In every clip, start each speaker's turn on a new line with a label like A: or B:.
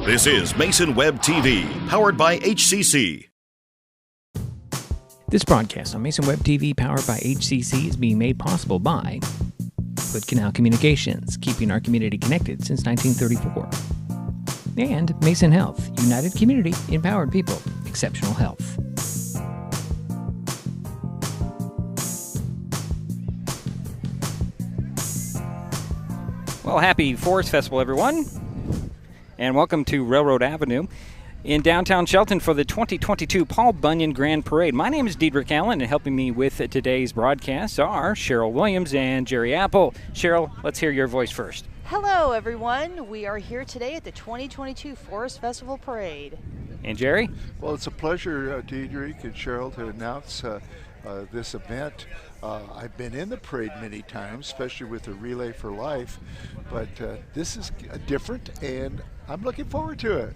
A: This is Mason Web TV, powered by HCC.
B: This broadcast on Mason Web TV, powered by HCC, is being made possible by Canal Communications, keeping our community connected since 1934. And Mason Health, united community, empowered people, exceptional health.
C: Well, happy Forest Festival, everyone, and welcome to Railroad Avenue in downtown Shelton for the 2022 Paul Bunyan Grand Parade. My name is Diedrich Allen, and helping me with today's broadcast are Cheryl Williams and Jerry Apple. Cheryl, let's hear your voice first.
D: Hello, everyone. We are here today at the 2022 Forest Festival Parade.
C: And Jerry?
E: Well, it's a pleasure, Diedrich and Cheryl, to announce this event. I've been in the parade many times, especially with the Relay for Life, but this is different, and I'm looking forward to it.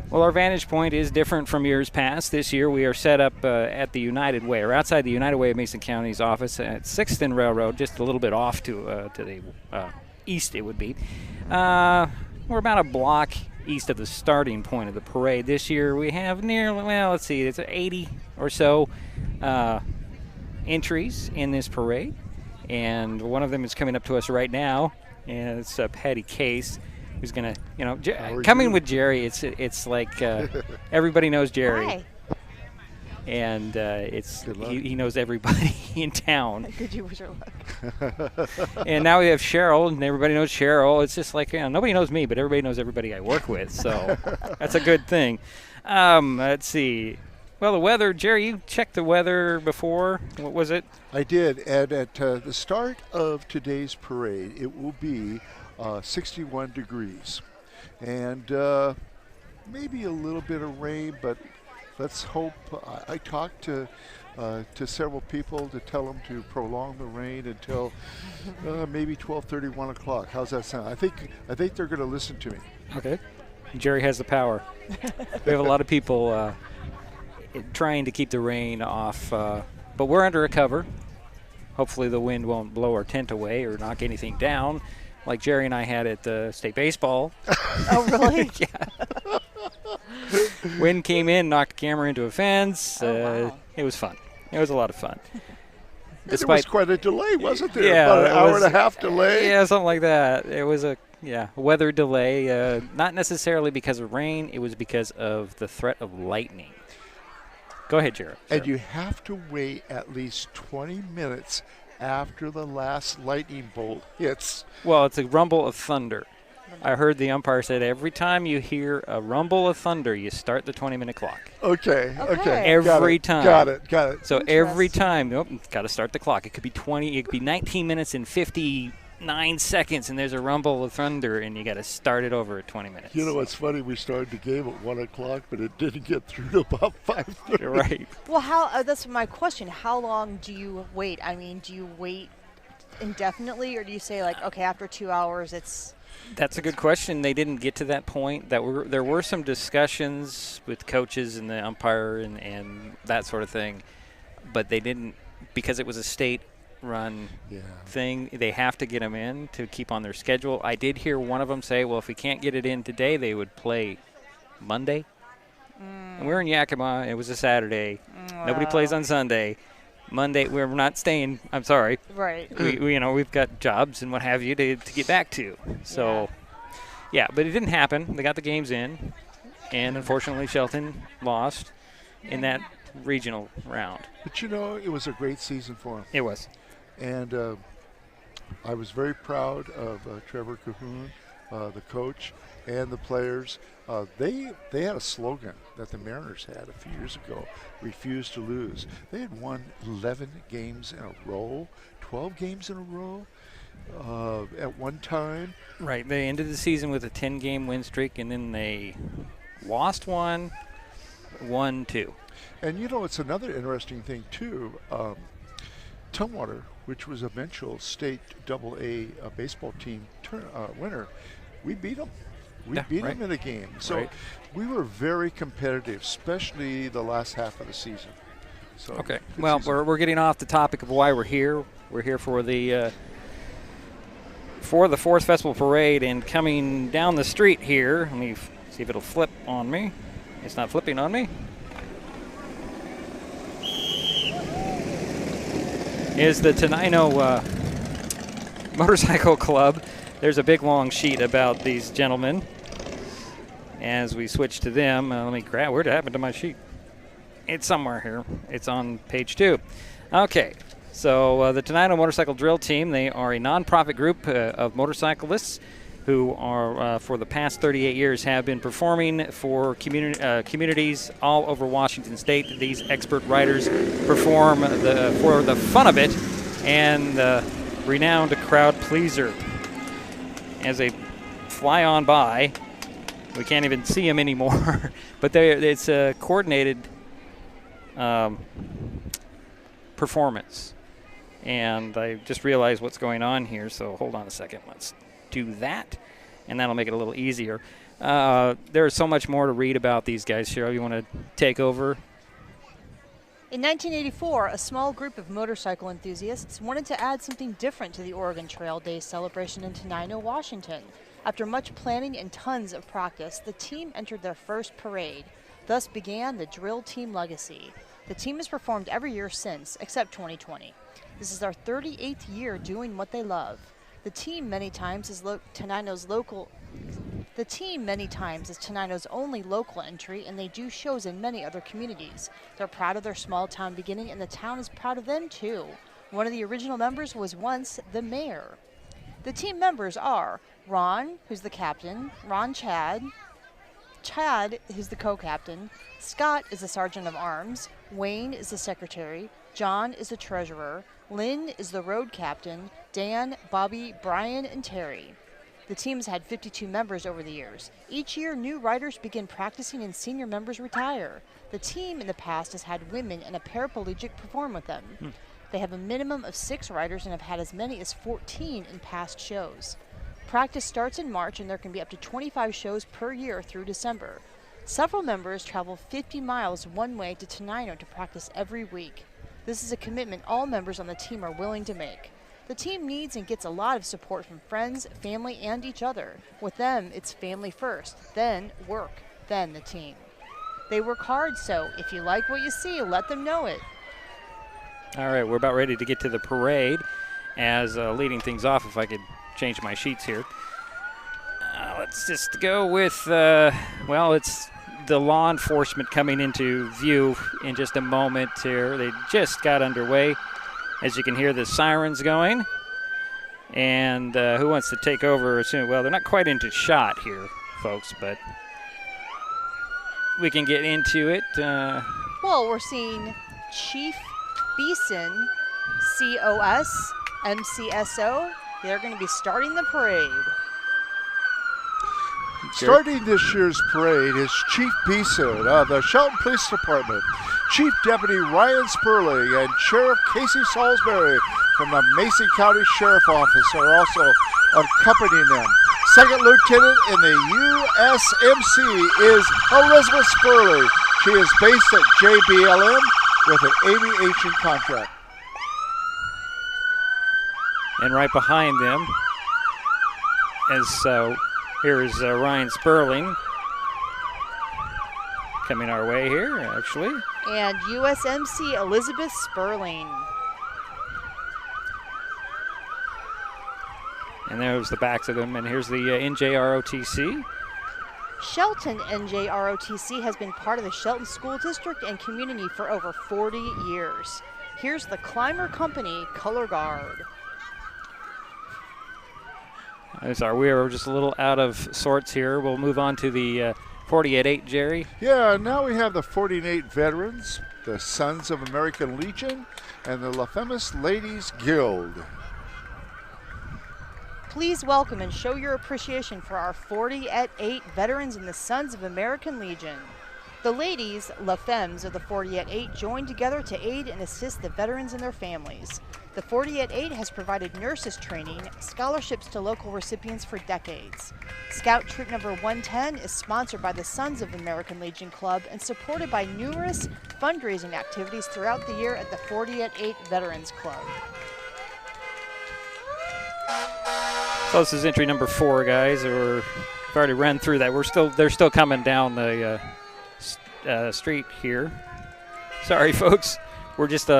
C: Well, our vantage point is different from years past. This year we are set up at the United Way, or outside the United Way of Mason County's office at 6th and Railroad, just a little bit off to the east it would be. We're about a block east of the starting point of the parade. This year we have nearly, well, let's see, it's 80 or so entries in this parade, and one of them is coming up to us right now, and it's Patty Case, who's gonna, coming with Jerry. It's like everybody knows Jerry.
D: Hi.
C: And he knows everybody in town.
D: Could you wish her luck?
C: And now we have Cheryl, and everybody knows Cheryl. It's just like, nobody knows me, but everybody knows everybody I work with, so that's a good thing. Let's see. Well, the weather, Jerry, you checked the weather before. What was it?
E: I did, and at the start of today's parade, it will be 61 degrees. And maybe a little bit of rain, but let's hope. I talked to several people to tell them to prolong the rain until maybe 12:30, 1 o'clock. How's that sound? I think they're going to listen to me.
C: Okay. Jerry has the power. We have a lot of people trying to keep the rain off, but we're under a cover. Hopefully the wind won't blow our tent away or knock anything down, like Jerry and I had at the state baseball.
D: Oh, really?
C: Yeah. Wind came in, knocked the camera into a fence.
D: Wow.
C: It was fun. It was a lot of fun.
E: There was quite a delay, wasn't there?
C: Yeah,
E: about an hour and a half delay.
C: Yeah, something like that. It was a weather delay. Not necessarily because of rain. It was because of the threat of lightning. Go ahead, Jared.
E: And you have to wait at least 20 minutes after the last lightning bolt hits.
C: Well, it's a rumble of thunder. I heard the umpire said every time you hear a rumble of thunder, you start the 20-minute clock.
E: Okay.
C: Every time.
E: Got it.
C: So every time, got to start the clock. It could be 20, it could be 19 minutes and 59 seconds, and there's a rumble of thunder, and you got to start it over at 20 minutes.
E: You know what's funny? We started the game at 1 o'clock, but it didn't get through to about 5:30.
C: Right.
D: Well, that's my question. How long do you wait? I mean, do you wait indefinitely, or do you say, like, okay, after 2 hours it's...
C: That's a good question. They didn't get to that point. There were some discussions with coaches and the umpire and that sort of thing, but they didn't, because it was a state-run thing. They have to get them in to keep on their schedule. I did hear one of them say, well, if we can't get it in today, they would play Monday. And we're in Yakima. It was a Saturday.
D: Wow.
C: Nobody plays on Sunday. Monday, we're not staying. I'm sorry.
D: Right.
C: We've got jobs and what have you to get back to. So, but it didn't happen. They got the games in, and unfortunately, Shelton lost in that regional round.
E: But it was a great season for them.
C: It was.
E: And I was very proud of Trevor Cahoon, the coach, and the players. They had a slogan that the Mariners had a few years ago: refuse to lose. They had won 11 games in a row, 12 games in a row at one time.
C: Right. They ended the season with a 10-game win streak, and then they lost one, won two.
E: And it's another interesting thing too. Tumwater, which was eventual state AA baseball team winner, we beat them. We beat them in a game. So we were very competitive, especially the last half of the season. So
C: okay. Well, we're getting off the topic of why we're here. We're here for for the 4th Festival Parade, and coming down the street here, let me see if it'll flip on me. It's not flipping on me. Is the Tanano Motorcycle Club. There's a big long sheet about these gentlemen. As we switch to them, let me grab, where'd it happen to my sheet? It's somewhere here. It's on page 2. Okay, so the Tanano Motorcycle Drill Team, they are a nonprofit group of motorcyclists who are, for the past 38 years, have been performing for communities all over Washington State. These expert riders perform for the fun of it and the renowned crowd pleaser. As they fly on by, we can't even see them anymore, but it's a coordinated performance. And I just realized what's going on here, so hold on a second. Let's do that, and that'll make it a little easier. There's so much more to read about these guys. Cheryl, you want to take over?
D: In 1984, a small group of motorcycle enthusiasts wanted to add something different to the Oregon Trail Day celebration in Tanano, Washington. After much planning and tons of practice, the team entered their first parade. Thus began the drill team legacy. The team has performed every year since, except 2020. This is their 38th year doing what they love. The team many times is Tanano's only local entry, and they do shows in many other communities. They're proud of their small town beginning, and the town is proud of them too. One of the original members was once the mayor. The team members are Ron, who's the captain, Chad, who's the co-captain, Scott is the sergeant of arms, Wayne is the secretary, John is the treasurer, Lynn is the road captain, Dan, Bobby, Brian, and Terry. The team's had 52 members over the years. Each year, new riders begin practicing and senior members retire. The team in the past has had women and a paraplegic perform with them. They have a minimum of 6 riders and have had as many as 14 in past shows. Practice starts in March, and there can be up to 25 shows per year through December. Several members travel 50 miles one way to Tanano to practice every week. This is a commitment all members on the team are willing to make. The team needs and gets a lot of support from friends, family, and each other. With them, it's family first, then work, then the team. They work hard, so if you like what you see, let them know it.
C: All right, we're about ready to get to the parade. As leading things off, if I could change my sheets here. Let's just go with, it's the law enforcement coming into view in just a moment here. They just got underway. As you can hear the sirens going. And who wants to take over soon? Well, they're not quite into shot here, folks, but we can get into it.
D: Well, we're seeing Chief Beeson, COS, MCSO. They're going to be starting the parade.
E: Starting this year's parade is Chief Beeson of the Shelton Police Department, Chief Deputy Ryan Sperling, and Sheriff Casey Salisbury from the Mason County Sheriff Office are also accompanying them. Second Lieutenant in the USMC is Elizabeth Sperling. She is based at JBLM with an aviation contract.
C: And right behind them, here is Ryan Sperling coming our way here, actually.
D: And USMC Elizabeth Sperling.
C: And there's the backs of them, and here's the NJROTC.
D: Shelton NJROTC has been part of the Shelton School District and community for over 40 years. Here's the Climber Company Color Guard.
C: We are just a little out of sorts here. We'll move on to the 48-8, Jerry.
E: Yeah, now we have the 48 veterans, the Sons of American Legion, and the La Femis Ladies Guild.
D: Please welcome and show your appreciation for our 40-8 veterans and the Sons of American Legion. The ladies, La Femmes of the 40-8, joined together to aid and assist the veterans and their families. The 40-8 has provided nurses training, scholarships to local recipients for decades. Scout Troop Number 110 is sponsored by the Sons of American Legion Club and supported by numerous fundraising activities throughout the year at the 40-8 Veterans Club.
C: So this is entry number 4, guys. We've already run through that. They're still coming down the street here. Sorry, folks. We're just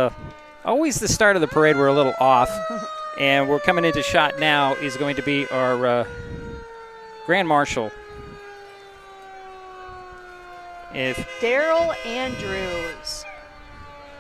C: always the start of the parade. We're a little off, and we're coming into shot now. Is going to be our Grand Marshal.
D: Daryl Andrews.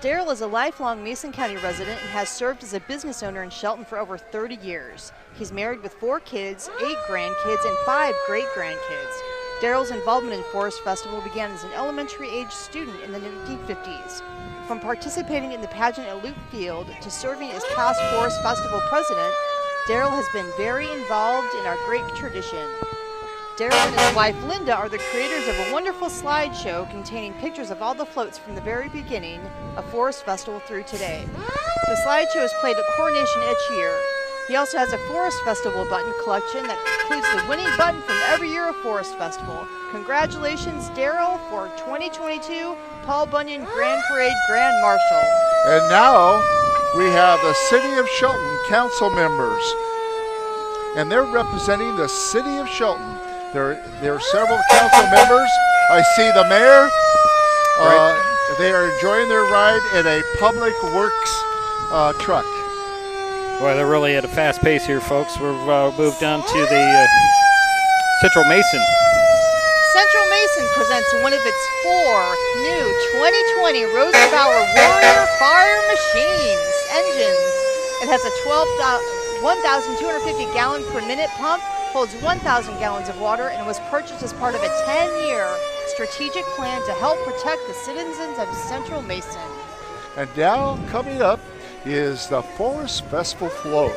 D: Daryl is a lifelong Mason County resident and has served as a business owner in Shelton for over 30 years. He's married with 4 kids, 8 grandkids, and 5 great-grandkids. Daryl's involvement in Forest Festival began as an elementary-age student in the 1950s. From participating in the pageant at Loop Field to serving as past Forest Festival president, Daryl has been very involved in our great tradition. Daryl and his wife Linda are the creators of a wonderful slideshow containing pictures of all the floats from the very beginning of Forest Festival through today. The slideshow is played at Coronation each year. He also has a Forest Festival button collection that includes the winning button from every year of Forest Festival. Congratulations, Daryl, for 2022 Paul Bunyan Grand Parade Grand Marshal.
E: And now we have the City of Shelton council members, and they're representing the City of Shelton. There are several council members. I see the mayor. They are enjoying their ride in a public works truck.
C: Boy, they're really at a fast pace here, folks. We've moved on to the Central Mason.
D: Central Mason presents one of its 4 new 2020 Rosenbauer Warrior Fire Machines engines. It has a 1,250 gallon per minute pump, holds 1,000 gallons of water, and was purchased as part of a 10-year strategic plan to help protect the citizens of Central Mason.
E: And now coming up is the Forest Festival float.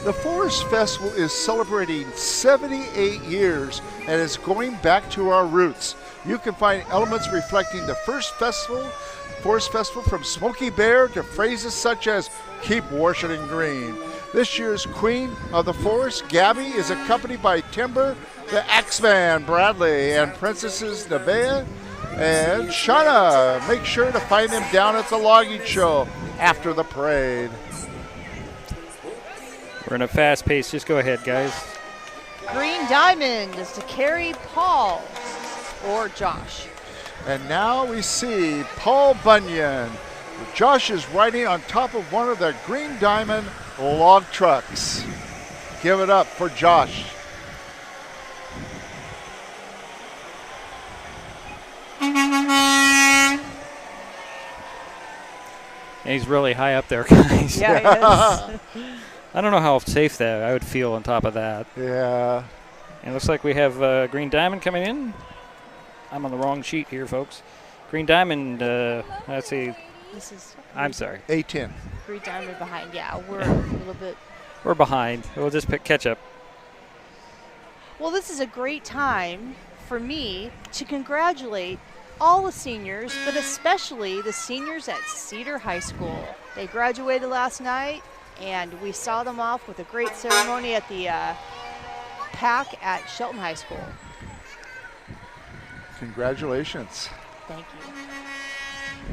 E: The Forest Festival is celebrating 78 years and is going back to our roots. You can find elements reflecting the first Forest Festival, from Smokey Bear to phrases such as "Keep Washington Green." This year's Queen of the Forest, Gabby, is accompanied by Timber, the Axeman, Bradley, and Princesses Nevaeh and Shauna. Make sure to find them down at the logging show after the parade.
C: We're in a fast pace. Just go ahead, guys.
D: Green Diamond is to carry Paul or Josh.
E: And now we see Paul Bunyan. Josh is riding on top of one of the Green Diamond log trucks. Give it up for Josh.
C: He's really high up there, guys.
D: Yeah, he is.
C: I don't know how safe that I would feel on top of that.
E: Yeah.
C: And it looks like we have Green Diamond coming in. I'm on the wrong sheet here, folks. Green Diamond, let's see.
D: This is
C: I'm sorry.
E: A10.
D: Green Diamond behind. Yeah, we're a little bit.
C: We're behind. We'll just catch up.
D: Well, this is a great time for me to congratulate all the seniors, but especially the seniors at Cedar High School. They graduated last night, and we saw them off with a great ceremony at the PAC at Shelton High School.
E: Congratulations.
D: Thank you.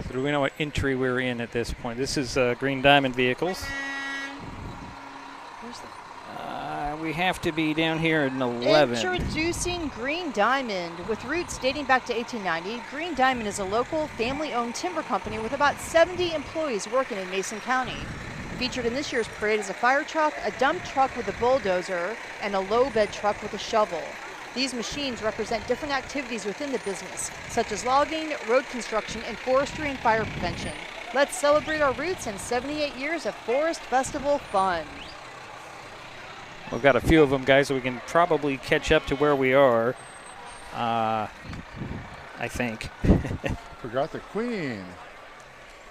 C: So do we know what entry we're in at this point? This is Green Diamond vehicles.
D: Where's the
C: we have to be down here at 11.
D: Introducing Green Diamond. With roots dating back to 1890, Green Diamond is a local family-owned timber company with about 70 employees working in Mason County. Featured in this year's parade is a fire truck, a dump truck with a bulldozer, and a low bed truck with a shovel. These machines represent different activities within the business, such as logging, road construction, and forestry and fire prevention. Let's celebrate our roots and 78 years of Forest Festival fun.
C: We've got a few of them, guys, so we can probably catch up to where we are. I think.
E: Forgot the Queen.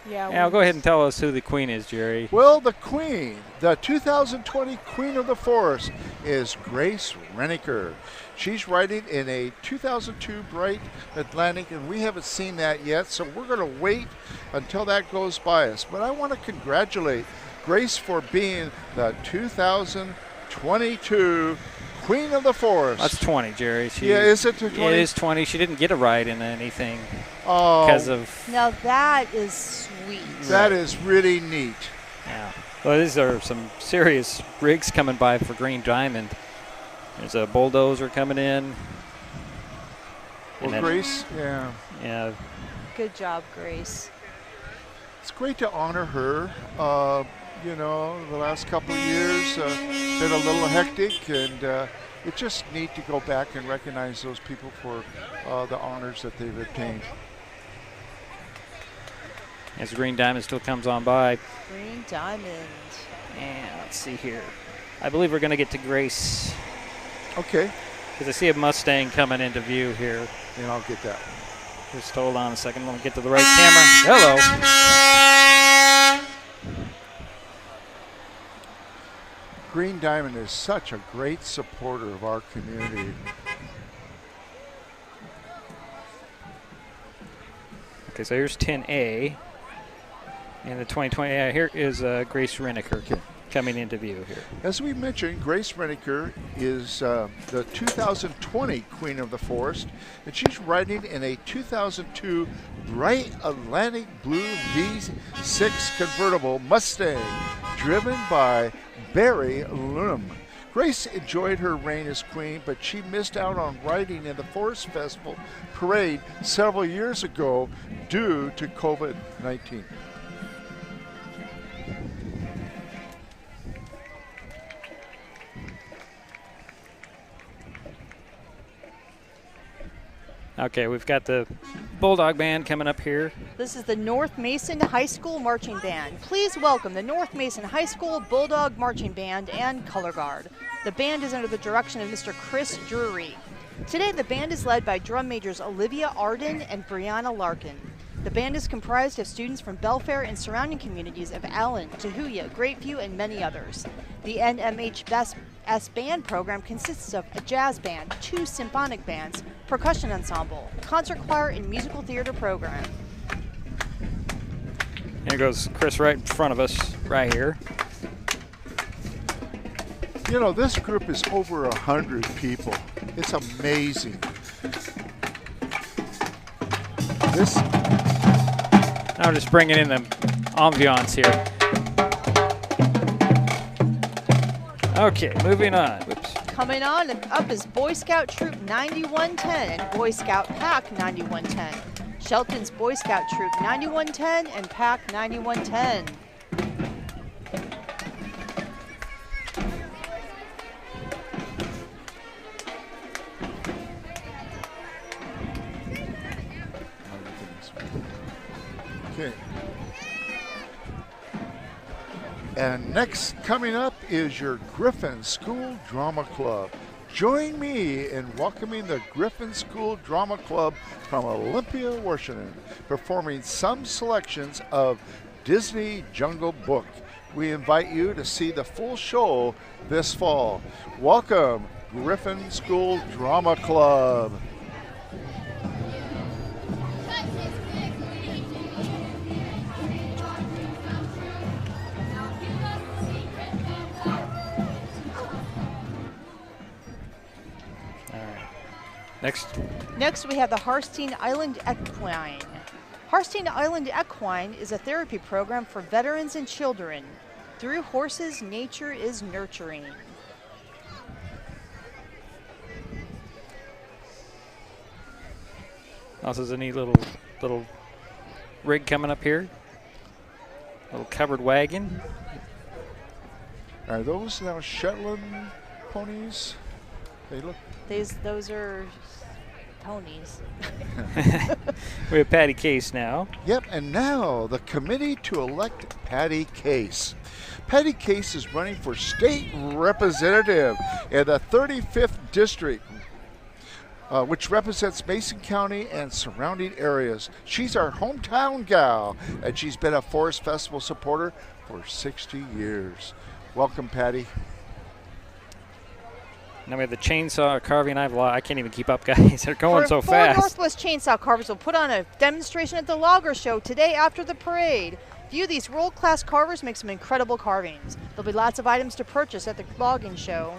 D: Yeah,
C: Now, go ahead and tell us who the Queen is, Jerry.
E: Well, the Queen, the 2020 Queen of the Forest, is Grace Reniker. She's riding in a 2002 Bright Atlantic, and we haven't seen that yet, so we're going to wait until that goes by us. But I want to congratulate Grace for being the 2022 Queen of the Forest.
C: That's 20, Jerry.
E: Yeah, is it 20?
C: It is 20. She didn't get a ride in anything
E: Oh,
C: because of.
D: Now that is sweet.
E: that is really neat.
C: Yeah. Well, these are some serious rigs coming by for Green Diamond. There's a bulldozer coming in.
E: Well, Grace, yeah.
C: Yeah.
D: Good job, Grace.
E: It's great to honor her. You know, the last couple of years been a little hectic, and it's just neat to go back and recognize those people for the honors that they've obtained.
C: As Green Diamond still comes on by.
D: Green Diamond.
C: And let's see here. I believe we're going to get to Grace.
E: Okay.
C: Because I see a Mustang coming into view here.
E: And I'll get that.
C: Just hold on a second. Let me get to the right camera. Hello.
E: Green Diamond is such a great supporter of our community.
C: Okay, so here's 10A. And the 2020, here is Grace Reneker coming into view here.
E: As we mentioned, Grace Reneker is the 2020 Queen of the Forest, and she's riding in a 2002 bright Atlantic Blue V6 convertible Mustang, driven by Barry Lunham. Grace enjoyed her reign as queen, but she missed out on riding in the Forest Festival parade several years ago due to COVID-19.
C: Okay, we've got the Bulldog Band coming up here.
D: This is the North Mason High School Marching Band. Please welcome the North Mason High School Bulldog Marching Band and Color Guard. The band is under the direction of Mr. Chris Drury. Today, the band is led by drum majors Olivia Arden and Brianna Larkin. The band is comprised of students from Belfair and surrounding communities of Allen, Tahuya, Greatview, and many others. The NMH Band program consists of a jazz band, 2 symphonic bands, percussion ensemble, concert choir, and musical theater program.
C: Here goes Chris right in front of us, right here.
E: You know, this group is over 100 people. It's amazing.
C: Now we're just bringing in the ambiance here. Okay, moving on. Whoops.
D: Coming on up is Boy Scout Troop 9110 and Boy Scout Pack 9110. Shelton's Boy Scout Troop 9110 and Pack 9110.
E: Okay. And next coming up is your Griffin School Drama Club. Join me in welcoming the Griffin School Drama Club from Olympia, Washington, performing some selections of Disney Jungle Book. We invite you to see the full show this fall. Welcome, Griffin School Drama Club.
D: Next, we have the Harstein Island Equine. Harstein Island Equine is a therapy program for veterans and children. Through horses, nature is nurturing.
C: Also, there's a neat little rig coming up here. Little covered wagon.
E: Are those now Shetland ponies? They look.
D: Those are ponies.
C: We have Patty Case now.
E: Yep, and now the committee to elect Patty Case. Patty Case is running for state representative in the 35th district, which represents Mason County and surrounding areas. She's our hometown gal, and she's been a Forest Festival supporter for 60 years. Welcome, Patty.
C: Now we have the chainsaw carving. I can't even keep up, guys. They're going so fast.
D: Northwest Chainsaw Carvers will put on a demonstration at the Logger Show today after the parade. View these world-class carvers make some incredible carvings. There'll be lots of items to purchase at the logging show.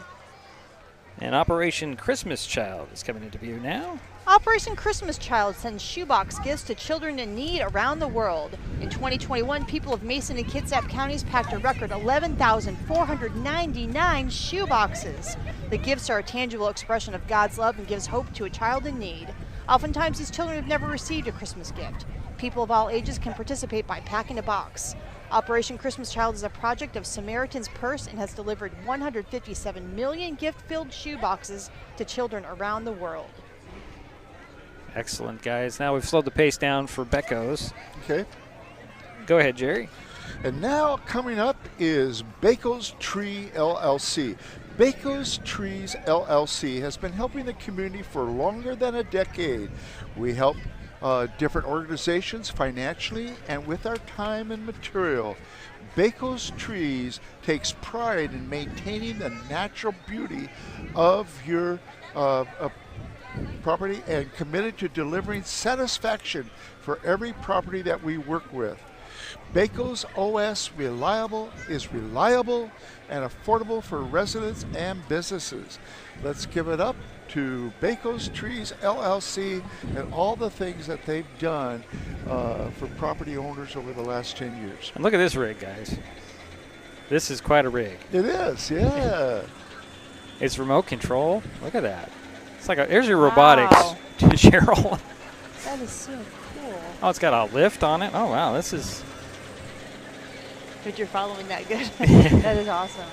C: And Operation Christmas Child is coming into view now.
D: Operation Christmas Child sends shoebox gifts to children in need around the world. In 2021, people of Mason and Kitsap counties packed a record 11,499 shoeboxes. The gifts are a tangible expression of God's love and gives hope to a child in need. Oftentimes, these children have never received a Christmas gift. People of all ages can participate by packing a box. Operation Christmas Child is a project of Samaritan's Purse and has delivered 157 million gift-filled shoeboxes to children around the world.
C: Excellent, guys. Now we've slowed the pace down for Becco's.
E: Okay.
C: Go ahead, Jerry.
E: And now coming up is Baco's Tree LLC. Baco's Trees LLC has been helping the community for longer than a decade. We help different organizations financially and with our time and material. Baco's Trees takes pride in maintaining the natural beauty of your property and committed to delivering satisfaction for every property that we work with. Baco's OS is reliable and affordable for residents and businesses. Let's give it up to Baco's Trees LLC and all the things that they've done for property owners over the last 10 years.
C: And look at this rig, guys. This is quite a rig.
E: It is, yeah.
C: It's remote control. Look at that. It's like there's your robotics, Cheryl.
D: That is so cool.
C: Oh, it's got a lift on it. Oh, wow. This is...
D: But you're following that good. That is awesome.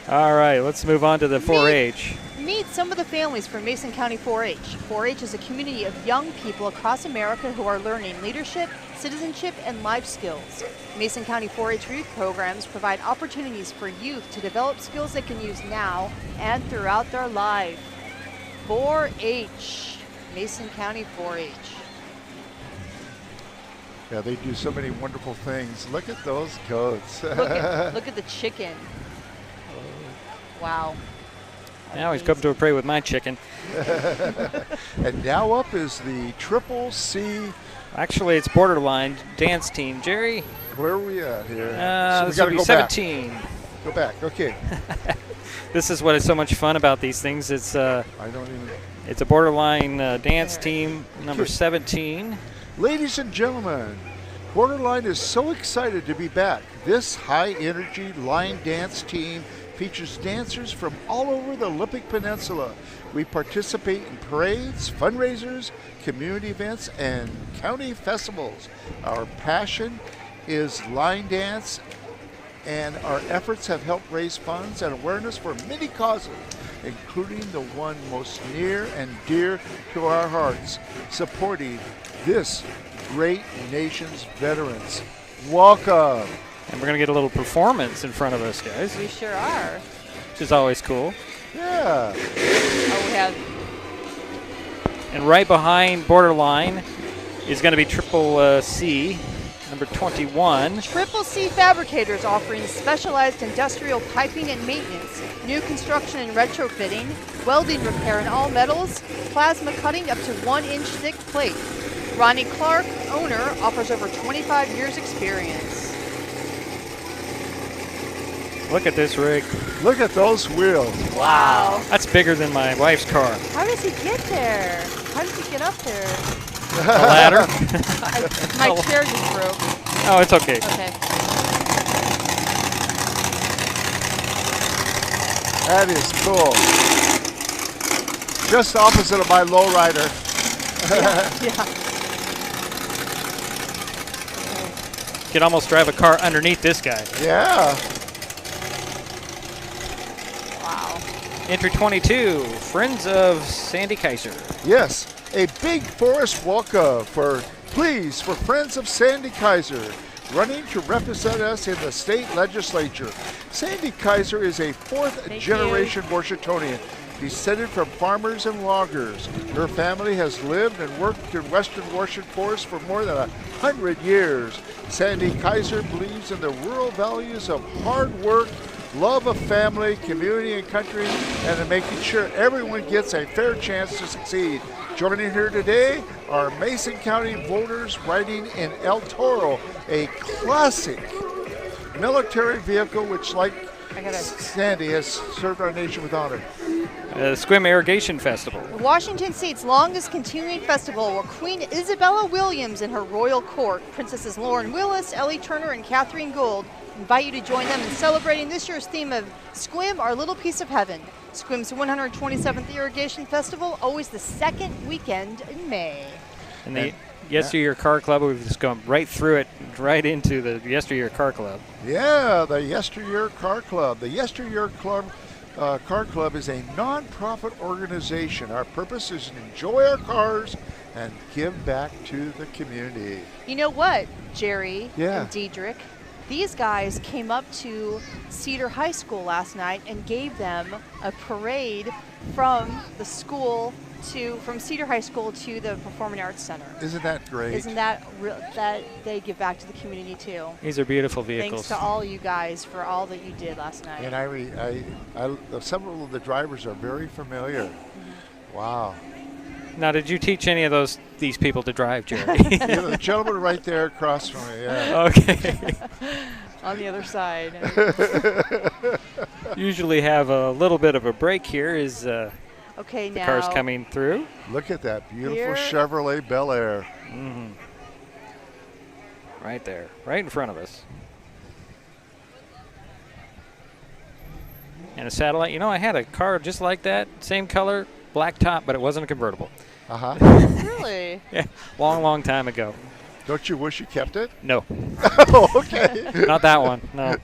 C: All right, let's move on to the 4-H.
D: Meet some of the families from Mason County 4-H. 4-H is a community of young people across America who are learning leadership, citizenship, and life skills. Mason County 4-H youth programs provide opportunities for youth to develop skills they can use now and throughout their life. 4-H, Mason County 4-H.
E: Yeah, they do so many wonderful things. Look at those goats.
D: Look at the chicken. Wow.
C: Now he's come to a prey with my chicken.
E: And now up is the Triple C.
C: Actually, it's borderline dance team. Jerry?
E: Where are we at here?
C: So
E: we
C: this
E: got
C: will
E: to
C: be
E: go
C: 17.
E: back. Go back, okay.
C: This is what is so much fun about these things. It's
E: I don't even.
C: It's a borderline dance team, number 17.
E: Ladies and gentlemen, Borderline is so excited to be back. This high-energy line dance team features dancers from all over the Olympic Peninsula. We participate in parades, fundraisers, community events, and county festivals. Our passion is line dance, and our efforts have helped raise funds and awareness for many causes, including the one most near and dear to our hearts, supporting this great nation's veterans. Welcome.
C: And we're going to get a little performance in front of us, guys.
D: We sure are.
C: Which is always cool.
E: Yeah.
D: Oh, we have.
C: And right behind Borderline is going to be Triple C, number 21.
D: Triple C Fabricators offering specialized industrial piping and maintenance, new construction and retrofitting, welding repair in all metals, plasma cutting up to 1-inch thick plate. Ronnie Clark, owner, offers over 25 years experience.
C: Look at this rig.
E: Look at those wheels.
D: Wow.
C: That's bigger than my wife's car.
D: How does he get there? How does he get up there?
C: A ladder.
D: My chair just broke.
C: Oh, it's okay.
D: Okay.
E: That is cool. Just opposite of my lowrider.
D: Yeah.
C: You could almost drive a car underneath this guy.
E: Yeah.
D: Wow.
C: Entry 22, Friends of Sandy Kaiser.
E: Yes, a big forest welcome for Friends of Sandy Kaiser, running to represent us in the state legislature. Sandy Kaiser is a fourth-generation Washingtonian, descended from farmers and loggers. Her family has lived and worked in western Washington forest for more than 100 years. Sandy Kaiser believes in the rural values of hard work, love of family, community, and country, and in making sure everyone gets a fair chance to succeed. Joining her today are Mason County voters riding in El Toro, a classic military vehicle which, like Sandy has served our nation with honor.
C: Sequim Irrigation Festival.
D: Washington State's longest continuing festival, where Queen Isabella Williams and her royal court, Princesses Lauren Willis, Ellie Turner, and Catherine Gould, invite you to join them in celebrating this year's theme of Sequim, Our Little Piece of Heaven. Sequim's 127th Irrigation Festival, always the second weekend in May.
C: And the Yesteryear Car Club, we've just gone right through it, right into the Yesteryear Car Club.
E: Yeah, the Yesteryear Car Club. The Yesteryear Car Club is a non-profit organization. Our purpose is to enjoy our cars and give back to the community.
D: You know what, Jerry
E: Yeah.
D: and Diedrich? These guys came up to Cedar High School last night and gave them a parade from the school from Cedar High School to the Performing Arts Center.
E: Isn't that great?
D: Isn't that that they give back to the community too?
C: These are beautiful vehicles.
D: Thanks to all you guys for all that you did last night.
E: And several of the drivers are very familiar. Wow.
C: Now, did you teach any of these people to drive, Jerry?
E: Yeah, the gentleman right there across from me. Yeah.
C: Okay.
D: On the other side.
C: Usually have a little bit of a break here as
D: okay,
C: the
D: now
C: car's coming through.
E: Look at that beautiful
D: Here.
E: Chevrolet Bel Air.
C: Mm-hmm. Right there, right in front of us. And a satellite. You know, I had a car just like that, same color, black top, but it wasn't a convertible.
E: Uh-huh.
D: Really?
C: Yeah, long time ago.
E: Don't you wish you kept it?
C: No,
E: Oh, okay.
C: not that one. No.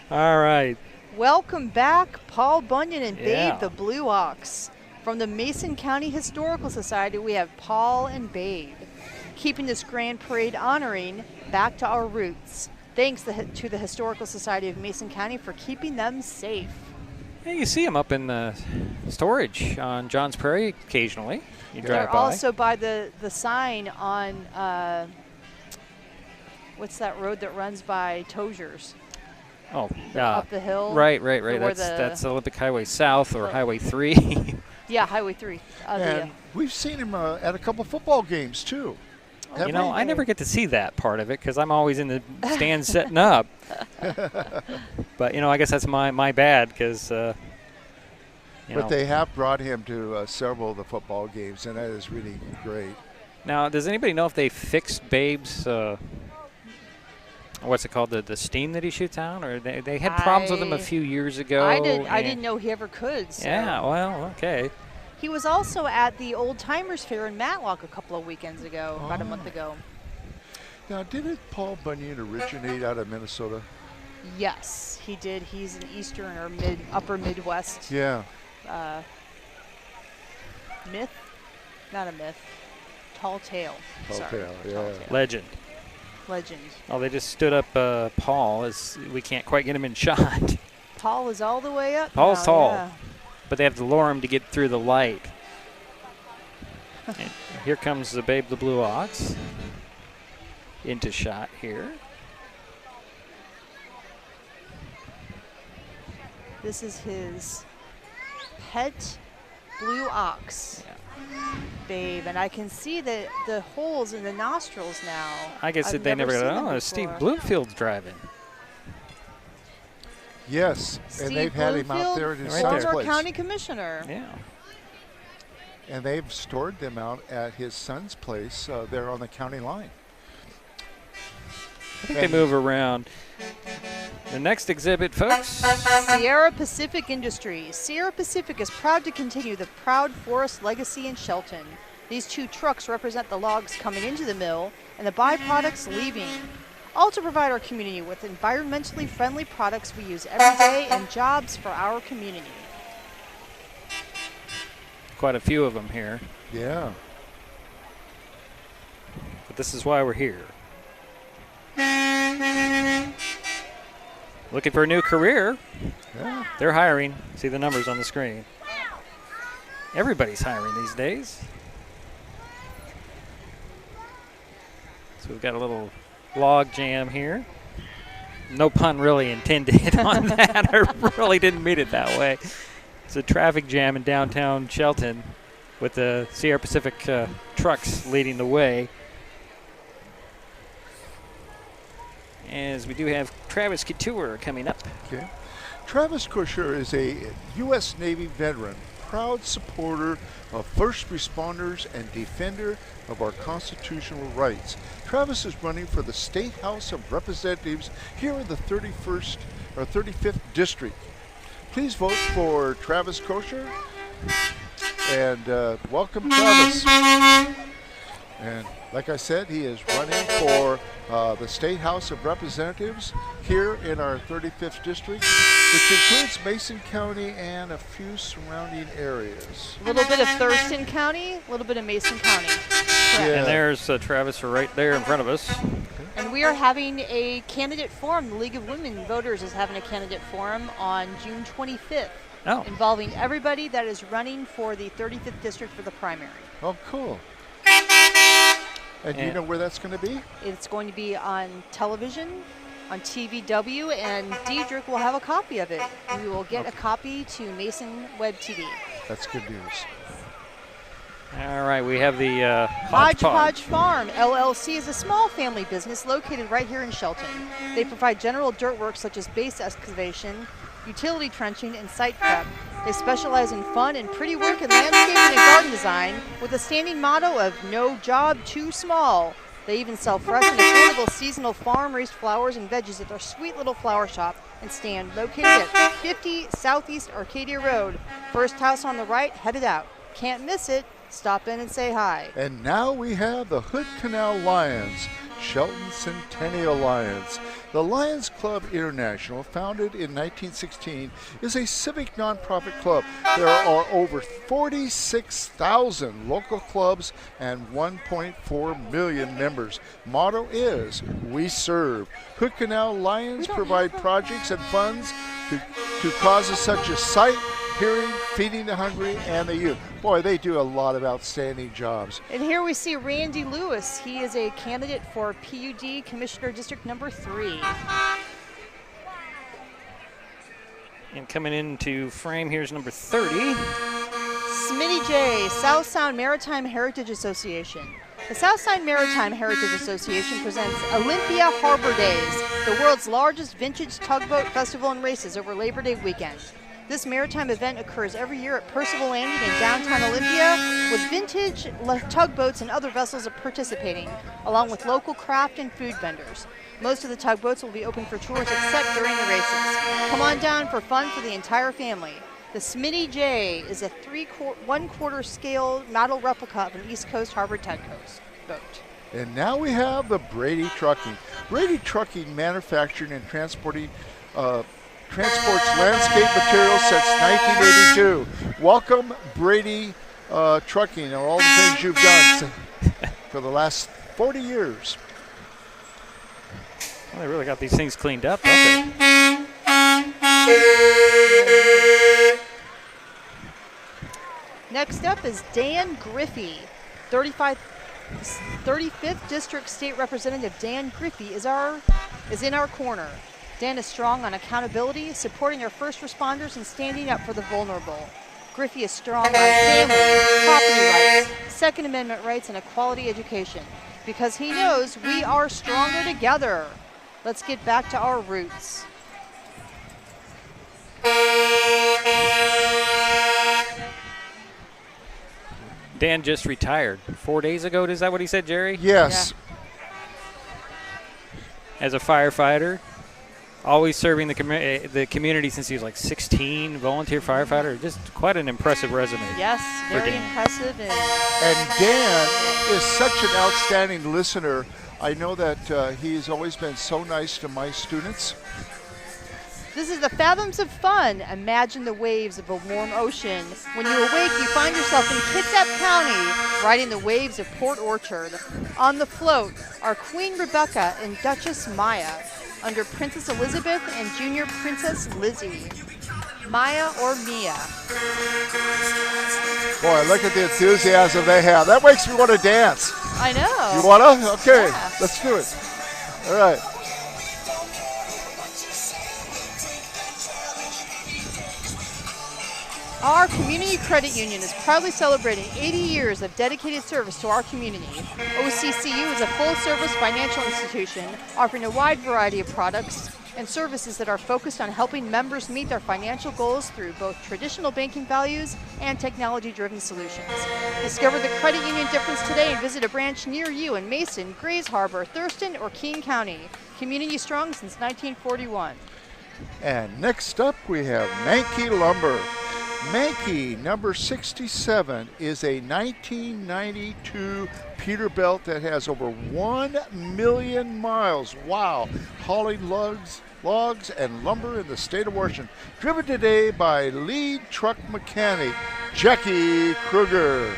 C: All right.
D: Welcome back, Paul Bunyan and
C: Yeah.
D: Babe the Blue Ox. From the Mason County Historical Society, we have Paul and Babe, keeping this grand parade honoring back to our roots. Thanks to the Historical Society of Mason County for keeping them safe.
C: Yeah, you see them up in the storage on Johns Prairie occasionally. You
D: They're
C: drive by.
D: also by the sign on, what's that road that runs by Tozier's?
C: Oh,
D: Up the hill.
C: Right.
D: where
C: That's Olympic Highway South or Highway 3.
D: Yeah, Highway 3.
E: And we've seen him at a couple football games, too.
C: You know, I never get to see that part of it because I'm always in the stands setting up. But, you know, I guess that's my bad because,
E: But they have brought him to several of the football games, and that is really great.
C: Now, does anybody know if they fixed Babe's, what's it called, the steam that he shoots out? Or they had problems with him a few years ago?
D: I didn't know he ever could. So.
C: Yeah, well, okay.
D: He was also at the Old Timers Fair in Matlock a couple of weekends ago, about a month ago.
E: Now, didn't Paul Bunyan originate out of Minnesota?
D: Yes, he did. He's an Eastern or upper Midwest
E: Yeah.
D: myth. Not a myth. Tall tale.
E: Tall
D: Sorry.
E: tale, yeah.
D: Tall tale.
C: Legend.
D: Legend.
C: Oh, they just stood up Paul as we can't quite get him in shot.
D: Paul is all the way up.
C: Paul's
D: now,
C: tall.
D: yeah.
C: But they have to lower him to get through the light. And here comes the Babe the Blue Ox into shot here.
D: This is his pet blue ox, Babe, and I can see the holes in the nostrils now.
C: I guess
D: I've
C: they never
D: seen
C: got
D: them
C: it. Oh,
D: before.
C: Steve Bloomfield's driving.
E: Yes,
D: Steve
E: and they've had him out there at his
C: Right
E: son's
C: there.
D: former
E: place.
D: county commissioner.
C: Yeah.
E: And they've stored them out at his son's place there on the county line.
C: I think they move around. The next exhibit, folks.
D: Sierra Pacific Industries. Sierra Pacific is proud to continue the proud forest legacy in Shelton. These two trucks represent the logs coming into the mill and the byproducts leaving, all to provide our community with environmentally friendly products we use every day and jobs for our community.
C: Quite a few of them here,
E: Yeah.
C: but this is why we're here. Looking for a new career.
E: Yeah.
C: They're hiring. See the numbers on the screen. Everybody's hiring these days. So we've got a little log jam here. No pun really intended on that. I really didn't mean it that way. It's a traffic jam in downtown Shelton with the Sierra Pacific trucks leading the way. As we do have Travis Couture coming up.
E: Okay. Travis Kosher is a U.S. Navy veteran, proud supporter of first responders and defender of our constitutional rights. Travis is running for the State House of Representatives here in the 35th District. Please vote for Travis Kosher, and welcome Travis. And like I said, he is running for the State House of Representatives here in our 35th District, which includes Mason County and a few surrounding areas.
D: A little bit of Thurston County, a little bit of Mason County.
E: Yeah.
C: And there's Travis right there in front of us.
D: And we are having a candidate forum. The League of Women Voters is having a candidate forum on June 25th.
C: Oh.
D: Involving everybody that is running for the 35th District for the primary.
E: Oh, cool. And do you know where that's going to be?
D: It's going to be on television, on TVW, and Diedrich will have a copy of it. We will get a copy to Mason Web TV.
E: That's good news.
C: All right, we have the
D: Hodgepodge Farm LLC is a small family business located right here in Shelton. They provide general dirt work such as base excavation, utility trenching, and site prep. They specialize in fun and pretty work in landscaping and garden design with a standing motto of no job too small. They even sell fresh and affordable seasonal farm-raised flowers and veggies at their sweet little flower shop and stand located at 50 Southeast Arcadia Road. First house on the right, headed out. Can't miss it. Stop in and say hi.
E: And now we have the Hood Canal Lions, Shelton Centennial Lions. The Lions Club International, founded in 1916, is a civic nonprofit club. There are over 46,000 local clubs and 1.4 million members. Motto is, we serve. Hood Canal Lions provide projects and funds to causes such as sight, hearing, feeding the hungry, and the youth. Boy, they do a lot of outstanding jobs.
D: And here we see Randy Lewis. He is a candidate for PUD Commissioner District number 3.
C: And coming into frame, here's number 30.
D: Smitty J, South Sound Maritime Heritage Association. The South Sound Maritime Heritage Association presents Olympia Harbor Days, the world's largest vintage tugboat festival and races over Labor Day weekend. This maritime event occurs every year at Percival Landing in downtown Olympia, with vintage tugboats and other vessels participating, along with local craft and food vendors. Most of the tugboats will be open for tours except during the races. Come on down for fun for the entire family. The Smitty J is a 1/4 scale model replica of an East Coast Harbor tugboat.
E: And now we have the Brady Trucking. Brady Trucking manufacturing and transports landscape materials since 1982. Welcome, Brady Trucking, and all the things you've done for the last 40 years.
C: Well, they really got these things cleaned up, don't they?
D: Next up is Dan Griffey. 35th District State Representative Dan Griffey is in our corner. Dan is strong on accountability, supporting our first responders and standing up for the vulnerable. Griffey is strong on family, property rights, Second Amendment rights, and a quality education, because he knows we are stronger together. Let's get back to our roots.
C: Dan just retired 4 days ago. Is that what he said, Jerry?
E: Yes.
C: Yeah. As a firefighter, always serving the community since he was like 16, volunteer firefighter. Just quite an impressive resume.
D: Yes, very impressive.
E: And Dan is such an outstanding listener. I know that he's always been so nice to my students.
D: This is the Fathoms of Fun. Imagine the waves of a warm ocean. When you awake, you find yourself in Kitsap County, riding the waves of Port Orchard. On the float are Queen Rebecca and Duchess Maya, under Princess Elizabeth and Junior Princess Lizzie. Maya or Mia.
E: Boy, look at the enthusiasm they have. That makes me want to dance.
D: I know.
E: You want to? Okay,
D: yeah.
E: Let's do it. All right.
D: Our community credit union is proudly celebrating 80 years of dedicated service to our community. OCCU is a full-service financial institution offering a wide variety of products and services that are focused on helping members meet their financial goals through both traditional banking values and technology-driven solutions. Discover the credit union difference today and visit a branch near you in Mason, Grays Harbor, Thurston, or King County. Community strong since 1941.
E: And next up we have Nanky Lumber. Nanky number 67 is a 1992 Peterbilt that has over 1 million miles. Wow, hauling logs and lumber in the state of Washington. Driven today by lead truck mechanic Jackie Kruger.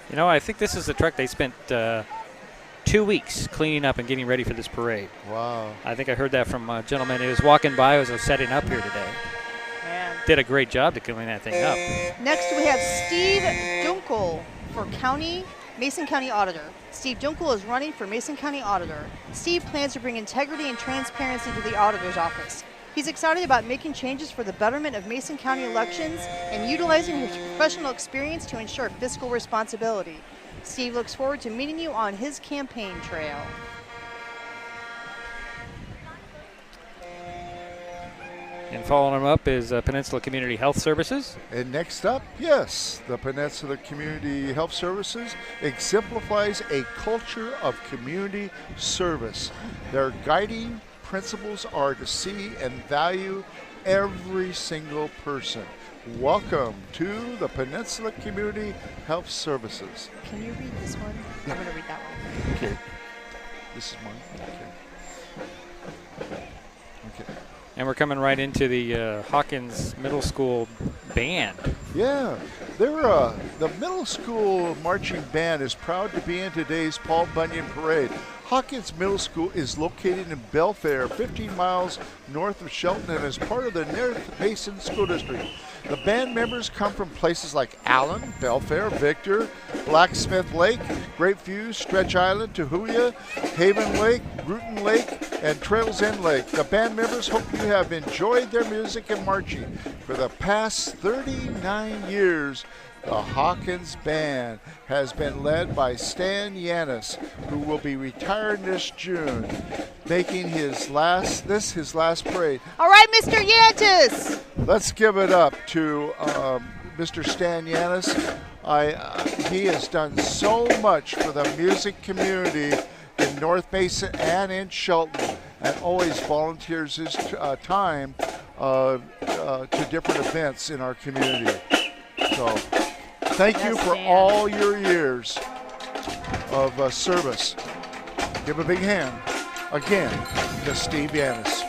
C: You know, I think this is the truck they spent 2 weeks cleaning up and getting ready for this parade.
E: Wow.
C: I think I heard that from a gentleman who was walking by as I was setting up here today. Did a great job to clean that thing up.
D: Next we have Steve Dunkel for Mason County Auditor. Steve Dunkel is running for Mason County Auditor. Steve plans to bring integrity and transparency to the auditor's office. He's excited about making changes for the betterment of Mason County elections and utilizing his professional experience to ensure fiscal responsibility. Steve looks forward to meeting you on his campaign trail.
C: And following him up is Peninsula Community Health Services.
E: And next up, yes, the Peninsula Community Health Services exemplifies a culture of community service. Their guiding principles are to see and value every single person. Welcome to the Peninsula Community Health Services.
D: Can you read this one?
E: Yeah.
D: I'm going to read that one.
E: Okay. This is mine. Okay. Okay.
C: And we're coming right into the Hawkins Middle School band.
E: Yeah, the middle school marching band is proud to be in today's Paul Bunyan Parade. Hawkins Middle School is located in Belfair, 15 miles north of Shelton, and is part of the North Mason School District. The band members come from places like Allen, Belfair, Victor, Blacksmith Lake, Great View, Stretch Island, Tahuya, Haven Lake, Bruton Lake, and Trails End Lake. The band members hope you have enjoyed their music and marching. For the past 39 years, the Hawkins Band has been led by Stan Yanis, who will be retiring this June, making his last parade.
D: All right, Mr. Yantis.
E: Let's give it up to Mr. Stan Yanis. He has done so much for the music community in North Mason and in Shelton, and always volunteers his time to different events in our community. So thank you for all your years of service. Give a big hand again to Steve Yanis.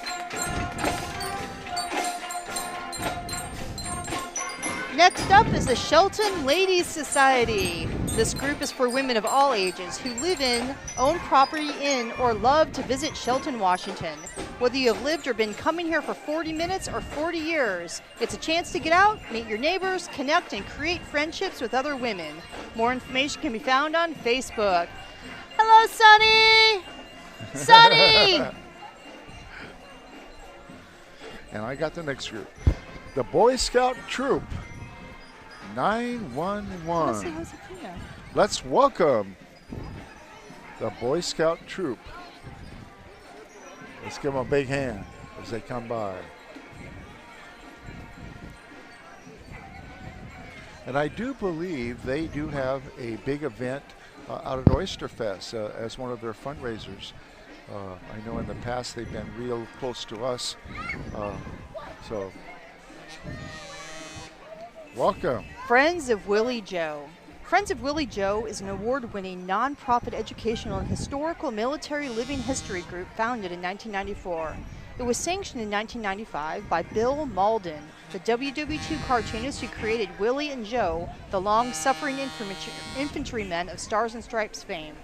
D: Next up is the Shelton Ladies Society. This group is for women of all ages who live in, own property in, or love to visit Shelton, Washington. Whether you have lived or been coming here for 40 minutes or 40 years, it's a chance to get out, meet your neighbors, connect, and create friendships with other women. More information can be found on Facebook. Hello, Sonny! Sonny!
E: And I got the next group. The Boy Scout Troop 911. Let's welcome the Boy Scout Troop. Let's give them a big hand as they come by. And I do believe they do have a big event out at Oyster Fest as one of their fundraisers. I know in the past they've been real close to us. So, welcome.
D: Friends of Willie Joe. Friends of Willie Joe is an award-winning nonprofit educational and historical military living history group founded in 1994. It was sanctioned in 1995 by Bill Malden, the WW2 cartoonist who created Willie and Joe, the long-suffering infantrymen of Stars and Stripes fame.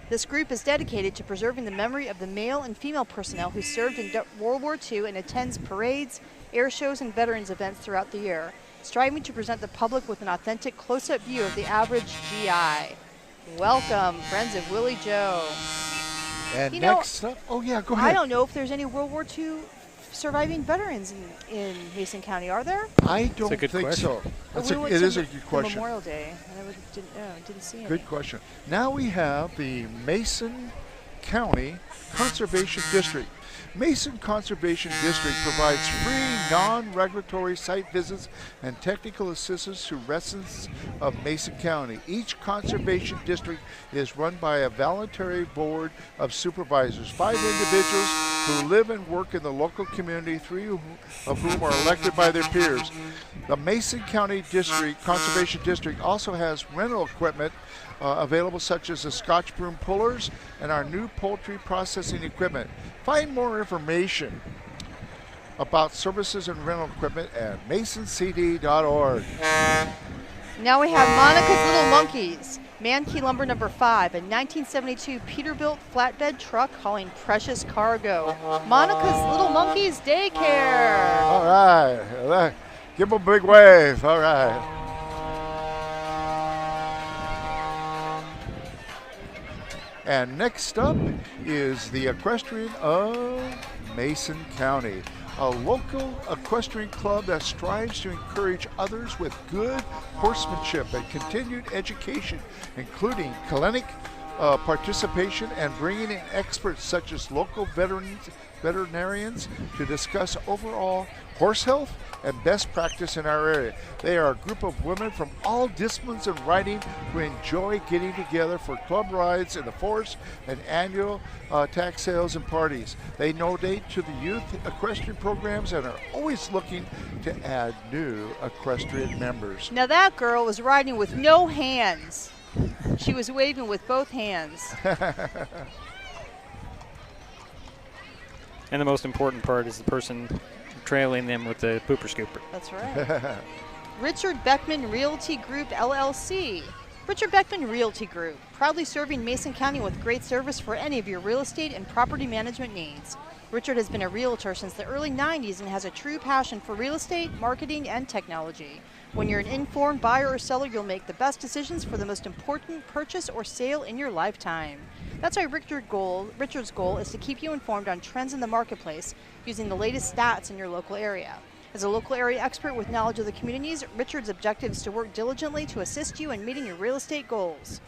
D: This group is dedicated to preserving the memory of the male and female personnel who served in World War II and attends parades, air shows, and veterans events throughout the year, striving to present the public with an authentic close-up view of the average GI. Welcome, Friends of Willie Joe.
E: And next up, oh yeah, go ahead.
D: I don't know if there's any World War II surviving veterans in Mason County, are there?
E: I don't
C: good
E: think
C: question.
E: so. It is a good question.
D: Memorial Day, and I didn't see any.
E: Good question. Now we have the Mason County Conservation District. Mason Conservation District provides free, non-regulatory site visits and technical assistance to residents of Mason County. Each conservation district is run by a voluntary board of supervisors, 5 individuals who live and work in the local community, 3 of whom are elected by their peers. The Mason County District Conservation District also has rental equipment available, such as the Scotch broom pullers and our new poultry processing equipment. Find more information about services and rental equipment at masoncd.org.
D: Now we have Monica's Little Monkeys. Nanky Lumber number 5, a 1972 Peterbilt flatbed truck hauling precious cargo. Monica's Little Monkeys Daycare.
E: All right. Give them a big wave. All right. And next up is the Equestrian of Mason County, a local equestrian club that strives to encourage others with good horsemanship and continued education, including clinic participation and bringing in experts such as local veterinarians to discuss overall horse health and best practice in our area. They are a group of women from all disciplines of riding who enjoy getting together for club rides in the forest and annual tax sales and parties. They donate to the youth equestrian programs and are always looking to add new equestrian members.
D: Now that girl was riding with no hands. She was waving with both hands.
C: And the most important part is the person trailing them with the pooper scooper.
D: That's right. Richard Beckman Realty Group, LLC. Richard Beckman Realty Group, proudly serving Mason County with great service for any of your real estate and property management needs. Richard has been a realtor since the early 90s and has a true passion for real estate, marketing, and technology. When you're an informed buyer or seller, you'll make the best decisions for the most important purchase or sale in your lifetime. That's why Richard's goal is to keep you informed on trends in the marketplace using the latest stats in your local area. As a local area expert with knowledge of the communities, Richard's objective is to work diligently to assist you in meeting your real estate goals.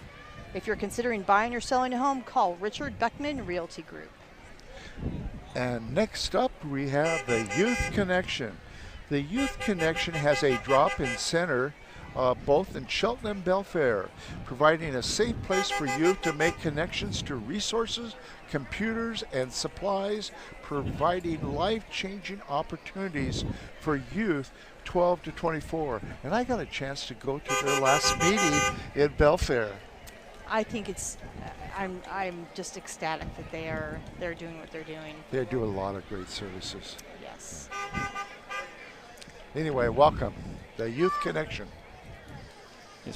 D: If you're considering buying or selling a home, call Richard Beckman Realty Group.
E: And next up, we have the Youth Connection. The Youth Connection has a drop-in center both in Shelton and Belfair, providing a safe place for youth to make connections to resources, computers, and supplies, providing life-changing opportunities for youth 12 to 24. And I got a chance to go to their last meeting in Belfair.
D: I think it's, I'm just ecstatic that they're doing what they're doing.
E: They do a lot of great services.
D: Yes.
E: Anyway, welcome, the Youth Connection.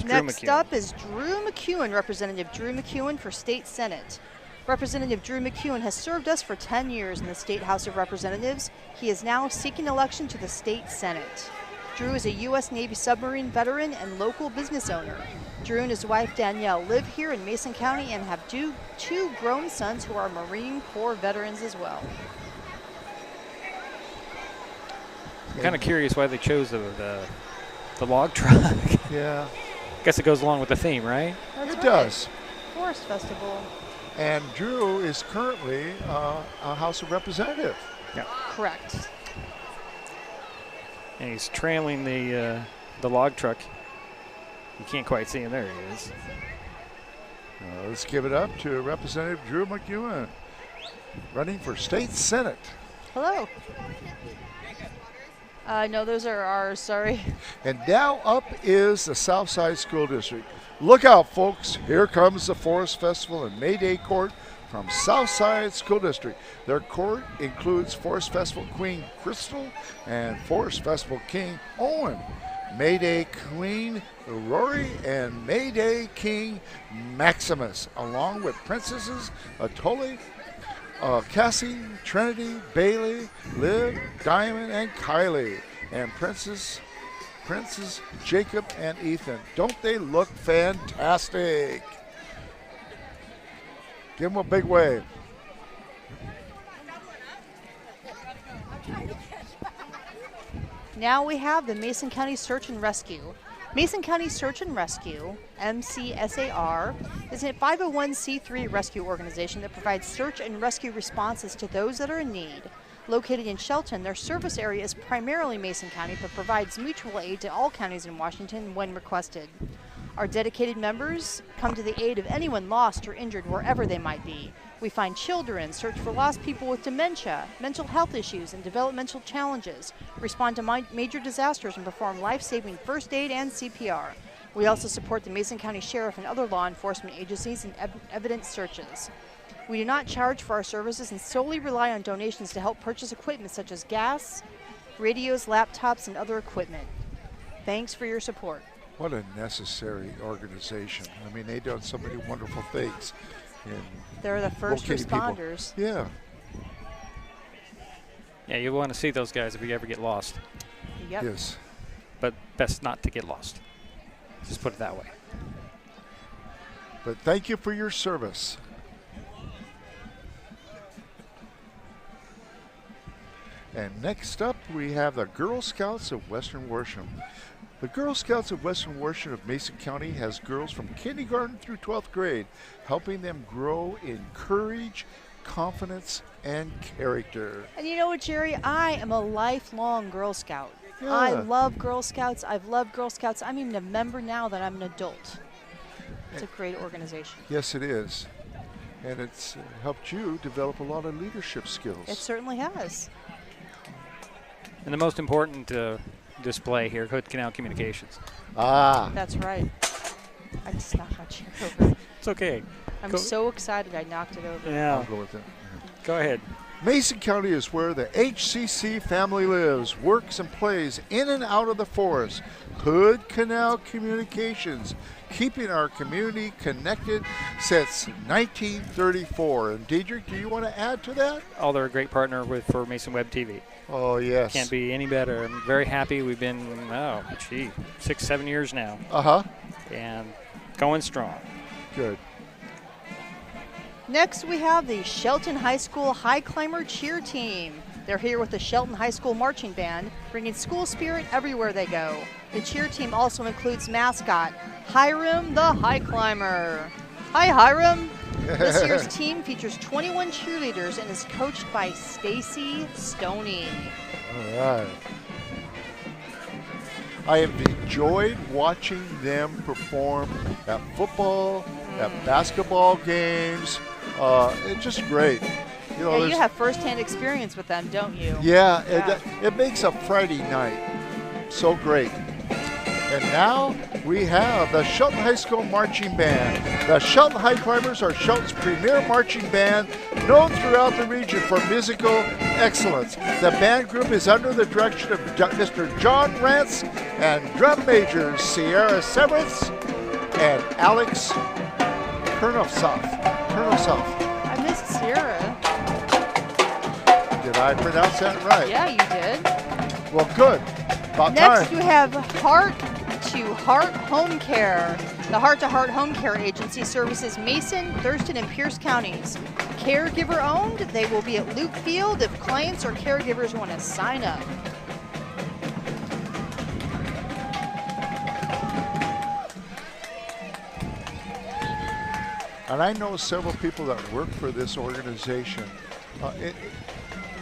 D: Next up is Drew McEwen, Representative Drew McEwen for State Senate. Representative Drew McEwen has served us for 10 years in the State House of Representatives. He is now seeking election to the State Senate. Drew is a U.S. Navy submarine veteran and local business owner. Drew and his wife Danielle live here in Mason County and have two grown sons who are Marine Corps veterans as well.
C: I'm kind of curious why they chose the log truck.
E: Yeah.
C: Guess it goes along with the theme, right?
D: That's
E: It
D: right.
E: does.
D: Forest Festival.
E: And Drew is currently a House of Representative.
C: Yeah.
D: Correct.
C: And he's trailing the log truck. You can't quite see him. There he is.
E: Let's give it up to Representative Drew McEwen, running for State Senate.
D: Hello. No, those are ours, sorry.
E: And now up is the Southside School District. Look out, folks. Here comes the Forest Festival and May Day Court from Southside School District. Their court includes Forest Festival Queen Crystal and Forest Festival King Owen, May Day Queen Rory, and May Day King Maximus, along with Princesses Atole, Cassie, Trinity, Bailey, Liv, Diamond, and Kylie, and Princes Jacob and Ethan. Don't they look fantastic? Give them a big wave.
D: Now we have the Mason County Search and Rescue. Mason County Search and Rescue, MCSAR, is a 501c3 rescue organization that provides search and rescue responses to those that are in need. Located in Shelton, their service area is primarily Mason County, but provides mutual aid to all counties in Washington when requested. Our dedicated members come to the aid of anyone lost or injured wherever they might be. We find children, search for lost people with dementia, mental health issues, and developmental challenges, respond to major disasters, and perform life-saving first aid and CPR. We also support the Mason County Sheriff and other law enforcement agencies in evidence searches. We do not charge for our services and solely rely on donations to help purchase equipment such as gas, radios, laptops, and other equipment. Thanks for your support.
E: What a necessary organization. I mean, they've done so many wonderful things.
D: They're the first responders.
E: People. Yeah.
C: Yeah, you want to see those guys if you ever get lost.
D: Yep.
E: Yes.
C: But best not to get lost. Just put it that way.
E: But thank you for your service. And next up, we have the Girl Scouts of Western Worsham. The Girl Scouts of Western Worsham of Mason County has girls from kindergarten through 12th grade, helping them grow in courage, confidence, and character.
D: And you know what, Jerry? I am a lifelong Girl Scout.
E: Yeah.
D: I love Girl Scouts. I've loved Girl Scouts. I'm even a member now that I'm an adult. It's a great organization.
E: Yes, it is. And it's helped you develop a lot of leadership skills.
D: It certainly has.
C: And the most important display here, Canal Communications.
E: Ah.
D: That's right. I just knocked my chair over.
C: It's okay.
D: I'm so excited I knocked it over.
C: Yeah.
E: I'll go with it.
C: Go ahead.
E: Mason County is where the HCC family lives, works, and plays in and out of the forest. Hood Canal Communications, keeping our community connected since 1934. And Diedrich, do you want to add to that?
C: Oh, they're a great partner for Mason Web TV.
E: Oh, yes.
C: Can't be any better. I'm very happy. We've been, 6-7 years now.
E: Uh-huh.
C: And going strong.
E: Good.
D: Next, we have the Shelton High School High Climber Cheer Team. They're here with the Shelton High School Marching Band, bringing school spirit everywhere they go. The cheer team also includes mascot Hiram the High Climber. Hi, Hiram. This year's team features 21 cheerleaders and is coached by Stacy Stoney.
E: All right. I have enjoyed watching them perform at football, at basketball games. It's just great. You know,
D: you have firsthand experience with them, don't you?
E: Yeah, it makes a Friday night so great. And now we have the Shelton High School Marching Band. The Shelton High Climbers are Shelton's premier marching band, known throughout the region for musical excellence. The band group is under the direction of Mr. John Rance and drum majors Sierra Severance and Alex Kurnosoff.
D: I missed Sierra.
E: Did I pronounce that right?
D: Yeah, you did.
E: Well, good. About
D: Next,
E: time.
D: you have Heart to Heart Home Care. The Heart to Heart Home Care Agency services Mason, Thurston, and Pierce counties. Caregiver owned, they will be at Luke Field if clients or caregivers want to sign up.
E: And I know several people that work for this organization.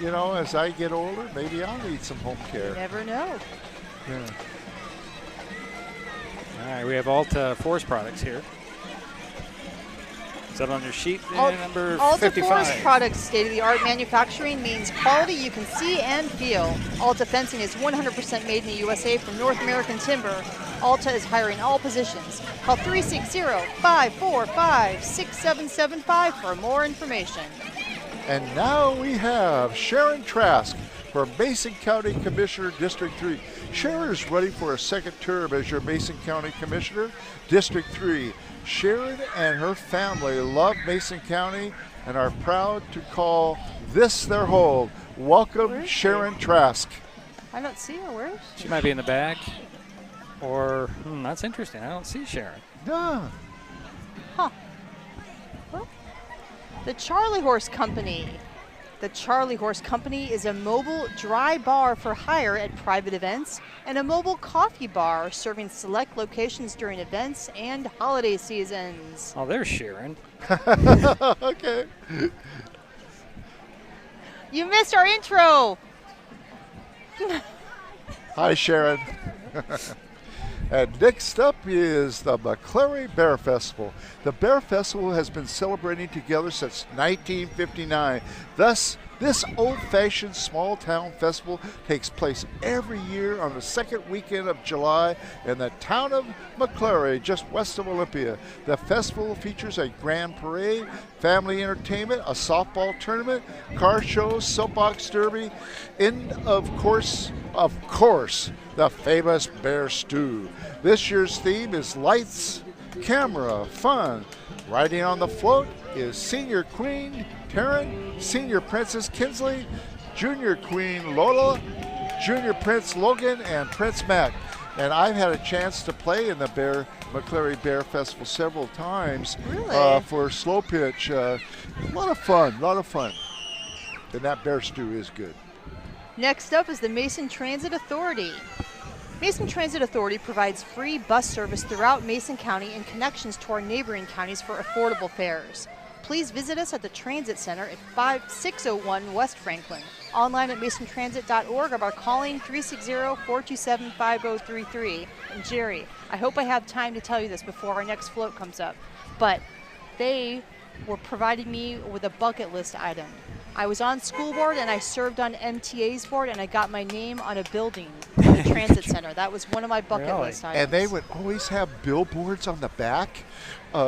E: You know, as I get older, maybe I'll need some home care.
D: You never know.
E: Yeah.
C: All right, we have Alta Forest Products here. Is that on your sheet? Number
D: Alta
C: 55.
D: Forest Products state-of-the-art manufacturing means quality you can see and feel. Alta Fencing is 100% made in the USA from North American timber. Alta is hiring all positions. Call 360-545-6775 for more information.
E: And now we have Sharon Trask for Mason County Commissioner, District 3. Sharon is running for a second term as your Mason County Commissioner, District 3. Sharon and her family love Mason County and are proud to call this their home. Welcome, Sharon Trask.
D: I don't see her. Where is she?
C: She might be in the back. Or, that's interesting. I don't see Sharon.
E: No.
D: Huh. Well, the Charlie Horse Company. The Charlie Horse Company is a mobile dry bar for hire at private events and a mobile coffee bar serving select locations during events and holiday seasons.
C: Oh, there's Sharon.
E: Okay.
D: You missed our intro.
E: Hi, Sharon. And next up is the McCleary Bear Festival. The Bear Festival has been celebrating together since 1959. Thus, this old-fashioned small-town festival takes place every year on the second weekend of July in the town of McCleary, just west of Olympia. The festival features a grand parade, family entertainment, a softball tournament, car shows, soapbox derby, and of course, the famous bear stew. This year's theme is lights, camera, fun. Riding on the float is Senior Queen Taryn, Senior Princess Kinsley, Junior Queen Lola, Junior Prince Logan, and Prince Mac. And I've had a chance to play in the McCleary Bear Festival several times.
D: Really?
E: For slow pitch. A lot of fun. And that bear stew is good.
D: Next up is the Mason Transit Authority. Mason Transit Authority provides free bus service throughout Mason County and connections to our neighboring counties for affordable fares. Please visit us at the Transit Center at 5601 West Franklin, online at masontransit.org, or by calling 360-427-5033. And Jerry, I hope I have time to tell you this before our next float comes up, but they were providing me with a bucket list item. I was on school board and I served on MTA's board, and I got my name on a building at the Transit Center. That was one of my bucket list items.
E: And they would always have billboards on the back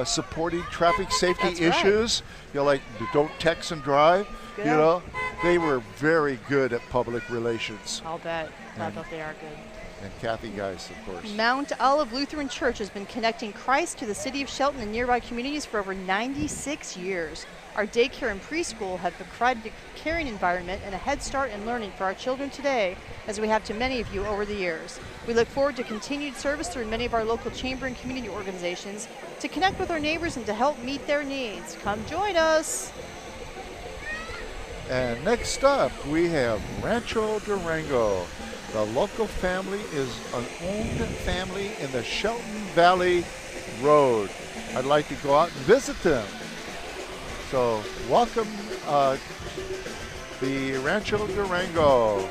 E: supporting traffic safety
D: That's
E: issues.
D: right.
E: You know, like don't text and drive.
D: Good.
E: You know, they were very good at public relations.
D: I'll bet. I bet they are good.
E: And Kathy Geis, of course.
D: Mount Olive Lutheran Church has been connecting Christ to the city of Shelton and nearby communities for over 96 years. Our daycare and preschool have provided a caring environment and a head start in learning for our children today, as we have to many of you over the years. We look forward to continued service through many of our local chamber and community organizations to connect with our neighbors and to help meet their needs. Come join us.
E: And next up, we have Rancho Durango. The local family is an owned family in the Shelton Valley Road. I'd like to go out and visit them. So welcome the Rancho Durango.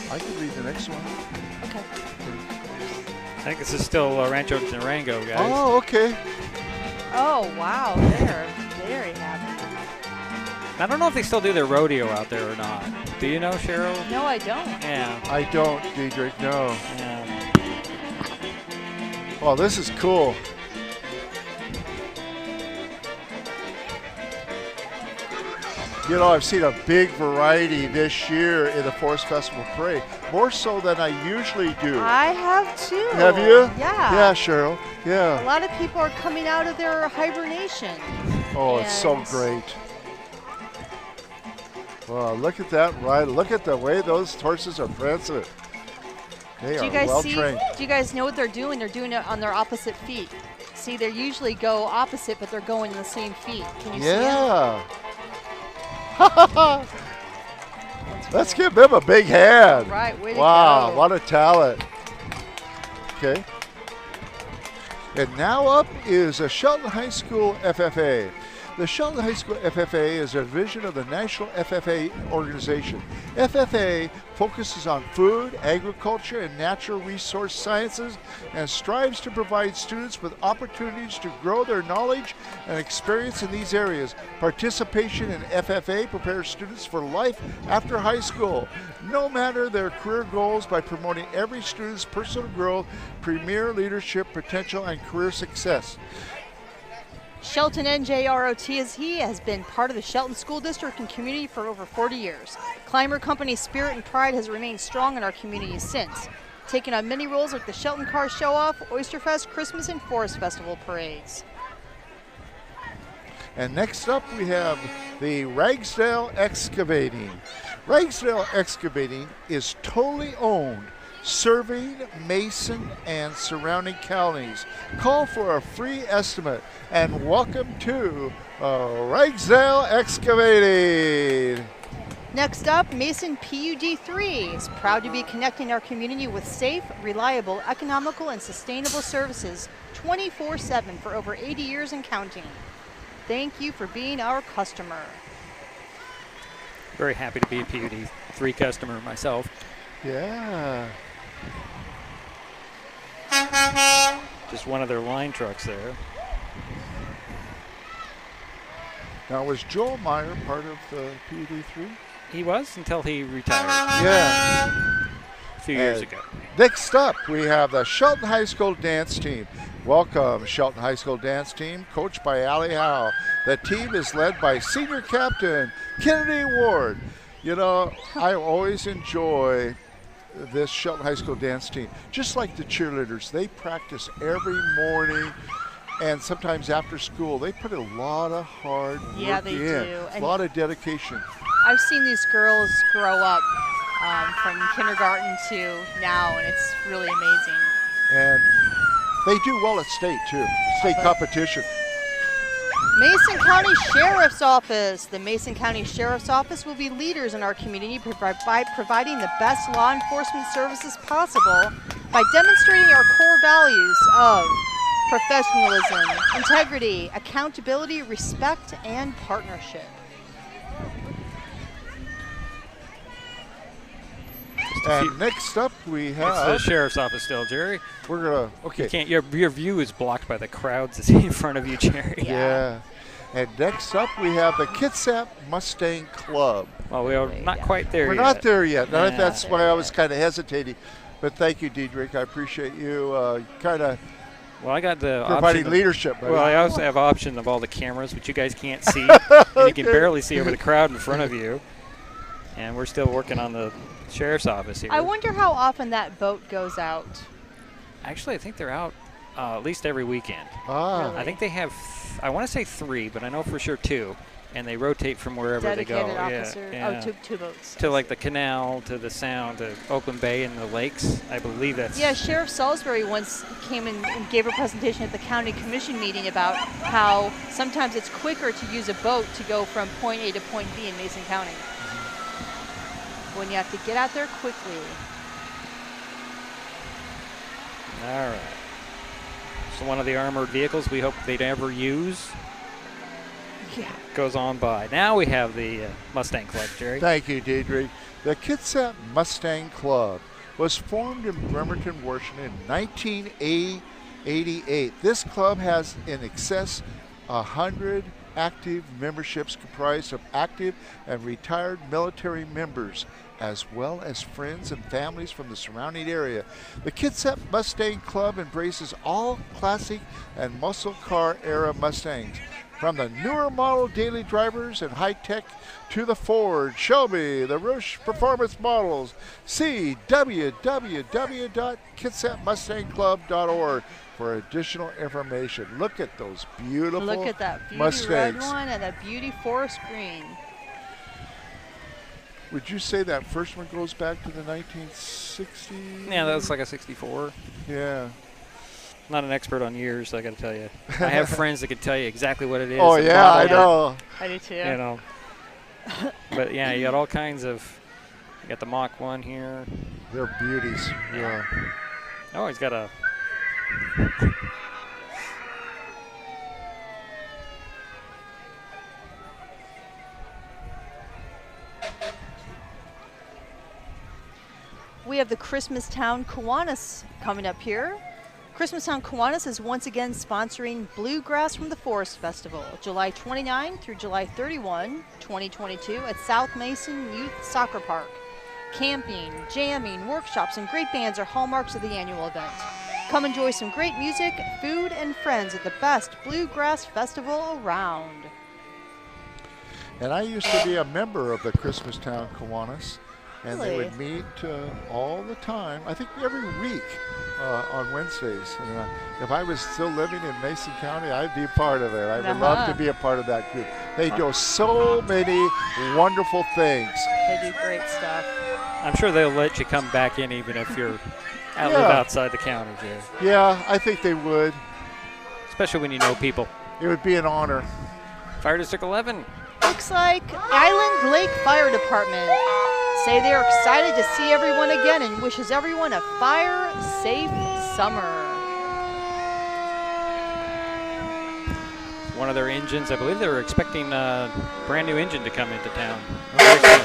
E: I can read the next one.
D: Okay.
C: I think this is still Rancho Durango, guys.
E: Oh, okay.
D: Oh, wow. They're very happy.
C: I don't know if they still do their rodeo out there or not. Do you know, Cheryl?
D: No, I don't.
C: Yeah.
E: I don't, Diedrich, no.
C: Yeah.
E: Oh, this is cool. You know, I've seen a big variety this year in the Forest Festival Parade, more so than I usually do.
D: I have too.
E: Have you?
D: Yeah.
E: Yeah, Cheryl.
D: A
E: Yeah.
D: lot of people are coming out of their hibernation.
E: Oh, it's so
D: And-
E: great. Wow, look at that ride. Look at the way those horses are prancing. They
D: Do you
E: are
D: guys
E: well
D: see?
E: trained.
D: Do you guys know what they're doing? They're doing it on their opposite feet. See, they usually go opposite, but they're going in the same feet. Can you see it?
E: Yeah. Let's give them a big hand.
D: All right, way to
E: Wow,
D: go.
E: what a talent. Okay. And now up is a Shelton High School FFA. The Shelton High School FFA is a division of the National FFA organization. FFA focuses on food, agriculture, and natural resource sciences and strives to provide students with opportunities to grow their knowledge and experience in these areas. Participation in FFA prepares students for life after high school, no matter their career goals, by promoting every student's personal growth, premier leadership potential, and career success.
D: Shelton NJROTSE has been part of the Shelton School District and community for over 40 years. Climber Company's spirit and pride has remained strong in our community since, taking on many roles like the Shelton Car Show-Off, Oyster Fest, Christmas, and Forest Festival parades.
E: And next up we have the Ragsdale Excavating. Ragsdale Excavating is totally owned serving Mason and surrounding counties. Call for a free estimate and welcome to Ragsdale Excavating.
D: Next up, Mason PUD3 is proud to be connecting our community with safe, reliable, economical, and sustainable services 24/7 for over 80 years and counting. Thank you for being our customer.
C: Very happy to be a PUD3 customer myself.
E: Yeah.
C: Just one of their line trucks there.
E: Now, was Joel Meyer part of the PUD3?
C: He was until he retired
E: Yeah.
C: a few years ago.
E: Next up, we have the Shelton High School dance team. Welcome, Shelton High School dance team, coached by Allie Howe. The team is led by senior captain Kennedy Ward. You know, I always enjoy this Shelton High School dance team. Just like the cheerleaders, they practice every morning and sometimes after school. They put a lot of hard work in.
D: Yeah, they do.
E: A lot of dedication.
D: I've seen these girls grow up from kindergarten to now, and it's really amazing.
E: And they do well at state, too. State competition.
D: Mason County Sheriff's Office. The Mason County Sheriff's Office will be leaders in our community by providing the best law enforcement services possible by demonstrating our core values of professionalism, integrity, accountability, respect, and partnership.
E: And next up we
C: It's
E: have
C: the sheriff's office still, Jerry.
E: we're gonna
C: You can't. Your view is blocked by the crowds that's in front of you, Jerry.
E: yeah. And next up we have the Kitsap Mustang Club.
C: Well, we are not quite there
E: We're
C: yet.
E: not there yet.
C: Yeah.
E: That's why I was kind of hesitating. But thank you, Diedrich. I appreciate you kind of
C: Well, I got the
E: providing
C: option.
E: leadership. Buddy.
C: Well, I also have option of all the cameras, which you guys can't see, and you can barely see over the crowd in front of you. And we're still working on the sheriff's office here.
D: I wonder how often that boat goes out.
C: Actually, I think they're out at least every weekend.
E: Ah,
C: I think they have, I want to say 3, but I know for sure 2. And they rotate from wherever
D: Dedicated
C: they go.
D: officer.
C: Yeah.
D: Oh, two boats.
C: To like the canal, to the sound, to open bay and the lakes. I believe that's.
D: Yeah, Sheriff Salisbury once came in and gave a presentation at the county commission meeting about how sometimes it's quicker to use a boat to go from point A to point B in Mason County. When you have to get out there quickly.
C: All right. So one of the armored vehicles we hope they never use
D: Yeah.
C: goes on by. Now we have the Mustang Club, Jerry.
E: thank you, Diedrich. The Kitsap Mustang Club was formed in Bremerton, Washington in 1988. This club has in excess 100 active memberships comprised of active and retired military members, as well as friends and families from the surrounding area. The Kitsap Mustang Club embraces all classic and muscle car era Mustangs, from the newer model daily drivers and high-tech to the Ford, Shelby, the Rush performance models. See www.kitsapmustangclub.org for additional information. Look at those beautiful
D: Look at that beauty
E: Mustangs.
D: red one and that beauty forest green.
E: Would you say that first one goes back to the 1960s?
C: Yeah, that was like a 64.
E: Yeah.
C: Not an expert on years, I got to tell you. I have friends that can tell you exactly what it is.
E: Oh,
C: and
E: yeah, I
C: model,
E: know.
D: I do too.
C: You know. But yeah, you got all kinds of. You got the Mach 1 here.
E: They're beauties. Yeah.
C: Oh, he's got a.
D: We have the Christmastown Kiwanis coming up here. Christmastown Kiwanis is once again sponsoring Bluegrass from the Forest Festival, July 29 through July 31, 2022 at South Mason Youth Soccer Park. Camping, jamming, workshops, and great bands are hallmarks of the annual event. Come enjoy some great music, food, and friends at the best bluegrass festival around.
E: And I used to be a member of the Christmastown Kiwanis, and they
D: Really?
E: would meet all the time, I think every week on Wednesdays. And if I was still living in Mason County, I'd be a part of it. I would love to be a part of that group. They do so many wonderful things.
D: They do great stuff.
C: I'm sure they'll let you come back in even if you're live outside the county there.
E: Yeah, I think they would.
C: Especially when you know people.
E: It would be an honor.
C: Fire District 11.
D: Looks like Island Lake Fire Department say they're excited to see everyone again and wishes everyone a fire-safe summer.
C: One of their engines, I believe they were expecting a brand new engine to come into town very soon.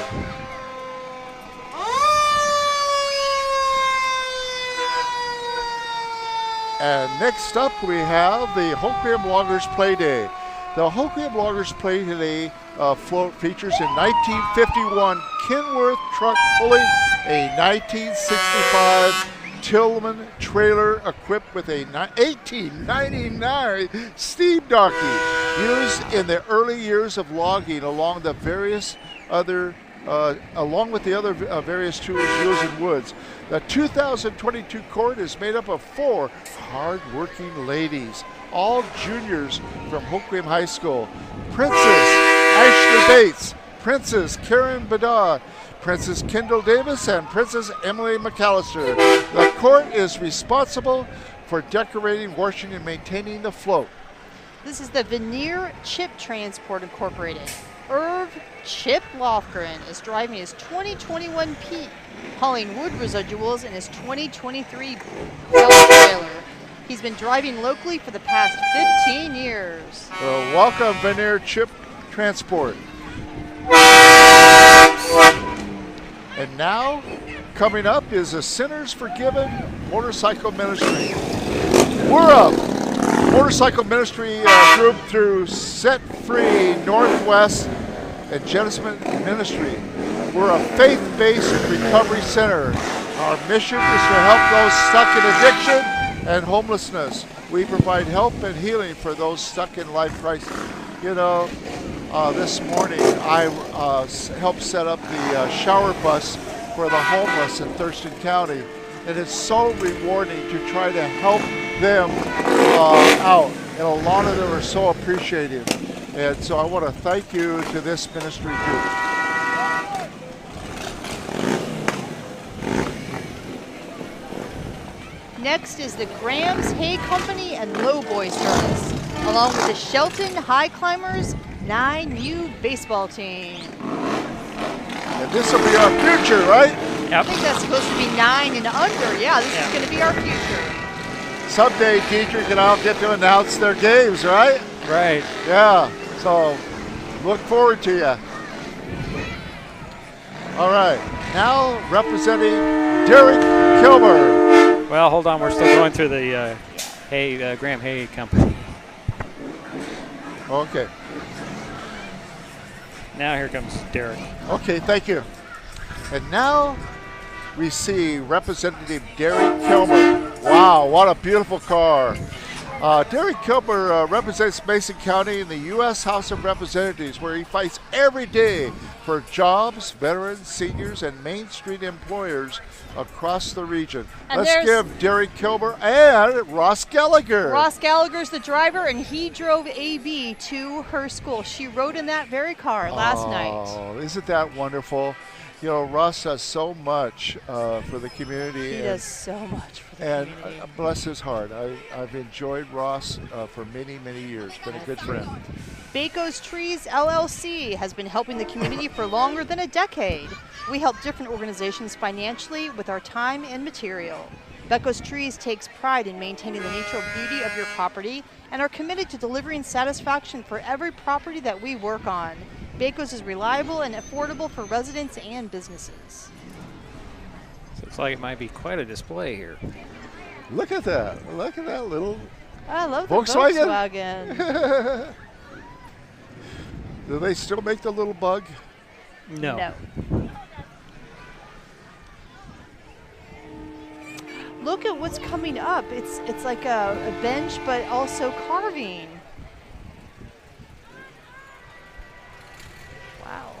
E: And next up we have the Hoquiam Loggers Play Day. The Hoquiam Loggers Play Day float features a 1951 Kenworth truck pulling a 1965 Tillman trailer equipped with a 1899 steam donkey used in the early years of logging along the various other along with the other various tools used in woods. The 2022 court is made up of 4 hard-working ladies, all juniors from Hoquiam High School. Princess Ashley Bates, Princess Karen Badad, Princess Kendall Davis, and Princess Emily McAllister. The court is responsible for decorating, washing, and maintaining the float.
D: This is the Veneer Chip Transport Incorporated. Irv Chip Lofgren is driving his 2021 Peak, hauling wood residuals in his 2023 belt trailer. He's been driving locally for the past 15 years.
E: Well, welcome, Veneer Chip Transport. And now, coming up is the Sinners Forgiven Motorcycle Ministry. We're a motorcycle ministry group through Set Free Northwest and Genesement Ministry. We're a faith-based recovery center. Our mission is to help those stuck in addiction and homelessness. We provide help and healing for those stuck in life crisis. You know, this morning I helped set up the shower bus for the homeless in Thurston County, and it's so rewarding to try to help them out, and a lot of them are so appreciative. And so I want to thank you to this ministry group.
D: Next is the Graham's Hay Company and Lowboy Service, along with the Shelton High Climbers 9U baseball team.
E: And this will be our future, right?
C: Yep.
D: I think that's supposed to be 9 and under. Yeah, this is going to be our future.
E: Someday Dietrich and I'll get to announce their games, right?
C: Right.
E: Yeah, so look forward to you. All right, now representing Derek Kilmer.
C: Well, hold on. We're still going through the Graham Hay Company.
E: Okay.
C: Now here comes Derek.
E: Okay, thank you. And now we see Representative Derek Kilmer. Wow, what a beautiful car. Derek Kilmer represents Mason County in the U.S. House of Representatives, where he fights every day for jobs, veterans, seniors, and Main Street employers across the region.
D: And
E: let's give Derek Kilmer and Ross Gallagher.
D: Ross Gallagher's the driver, and he drove AB to her school. She rode in that very car last night.
E: Oh, isn't that wonderful? You know, Ross does so much for the community.
D: He does so much for the community.
E: And bless his heart, I've enjoyed Ross for many, many years. Been a good friend.
D: Baco's Trees LLC has been helping the community for longer than a decade. We help different organizations financially with our time and material. Baco's Trees takes pride in maintaining the natural beauty of your property and are committed to delivering satisfaction for every property that we work on. Baco's is reliable and affordable for residents and businesses.
C: So looks like it might be quite a display here.
E: Look at that. Look at that little
D: I love the
E: Volkswagen.
D: Volkswagen.
E: Do they still make the little bug?
C: No.
D: Look at what's coming up. It's like a bench, but also carving. Wow.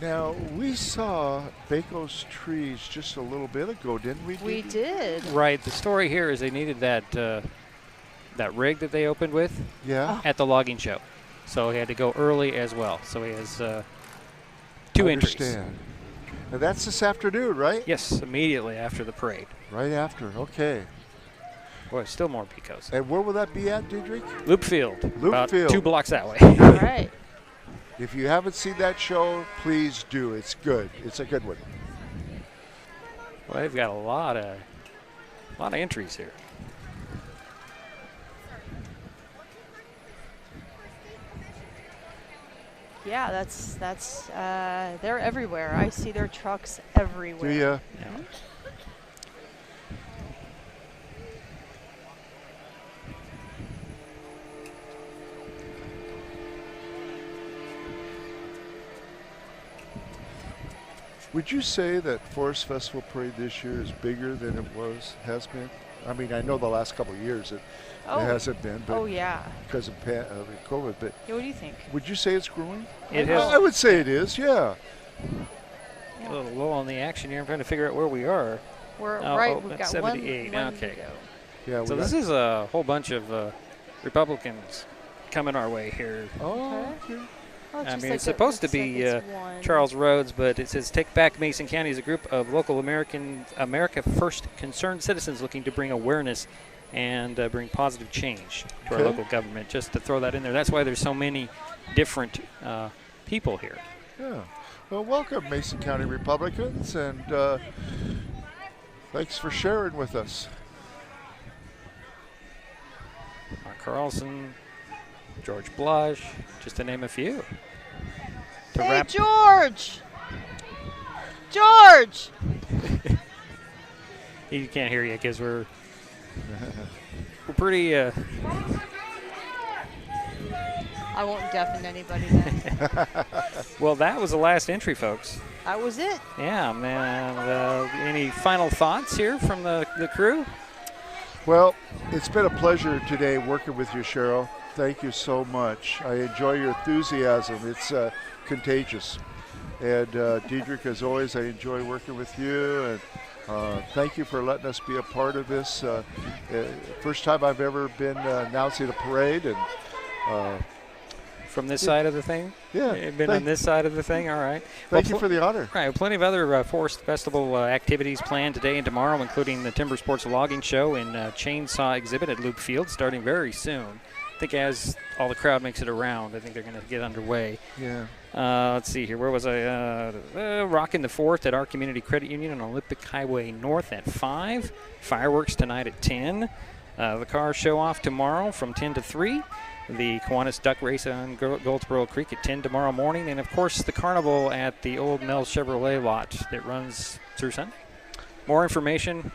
E: Now, we saw Baco's Trees just a little bit ago, didn't we?
D: We did.
C: Right. The story here is they needed that rig that they opened with at the logging show. So he had to go early as well. So he has 2 entries.
E: Understand. And that's this afternoon, right?
C: Yes, immediately after the parade.
E: Right after, okay.
C: Boy, still more Picos.
E: And where will that be at, Diedrich?
C: Loop Field. About
E: Field.
C: 2 blocks that way.
D: All right.
E: If you haven't seen that show, please do. It's good. It's a good one.
C: Well, they've got a lot of entries here.
D: Yeah, that's they're everywhere. I see their trucks everywhere.
E: Do you?
C: Yeah.
E: Would you say that Forest Festival Parade this year is bigger than it has been? I mean, I know the last couple of years it hasn't been, but
D: yeah.
E: because of COVID. But
D: Yeah, what do you think?
E: would you say it's growing?
C: It has.
E: I would say it is. Yeah.
C: A little low on the action here. I'm trying to figure out where we are.
D: We're
C: Oh,
D: right.
C: oh,
D: We've
C: that's
D: got
C: 78.
D: one
C: Okay.
D: to go.
E: Yeah.
C: So this is a whole bunch of Republicans coming our way here.
E: Oh.
D: Okay.
E: Okay.
D: Oh,
C: I
D: just
C: mean,
D: like
C: it's supposed to
D: looks like
C: be
D: it's one.
C: Charles Rhodes, but it says Take Back Mason County is a group of local America First concerned citizens looking to bring awareness and bring positive change to our
E: Okay.
C: local government. Just to throw that in there. That's why there's so many different people here.
E: Yeah. Well, welcome, Mason County Republicans, and thanks for sharing with us.
C: Mark Carlson, George Blush, just to name a few. To
D: Hey,
C: wrap
D: George! George!
C: He can't hear you because we're pretty.
D: I won't deafen anybody then.
C: Well, that was the last entry, folks.
D: That was it.
C: Yeah, man. Any final thoughts here from the crew?
E: Well, it's been a pleasure today working with you, Cheryl. Thank you so much. I enjoy your enthusiasm. It's contagious. And Diedrich, as always, I enjoy working with you. And thank you for letting us be a part of this. First time I've ever been announcing a parade. And
C: From this side of the thing?
E: yeah,
C: You've been on this side of the thing? All right.
E: Thank you for the honor.
C: Right, plenty of other Forest Festival activities planned today and tomorrow, including the Timber Sports Logging Show and Chainsaw Exhibit at Loop Field starting very soon. I think as all the crowd makes it around, I think they're going to get underway.
E: Yeah.
C: Let's see here. Where was I? Rocking the 4th at our Community Credit Union on Olympic Highway North at 5. Fireworks tonight at 10. The car show off tomorrow from 10 to 3. The Kiwanis Duck Race on Goldsboro Creek at 10 tomorrow morning. And, of course, the carnival at the Old Mill Chevrolet lot that runs through Sunday. More information,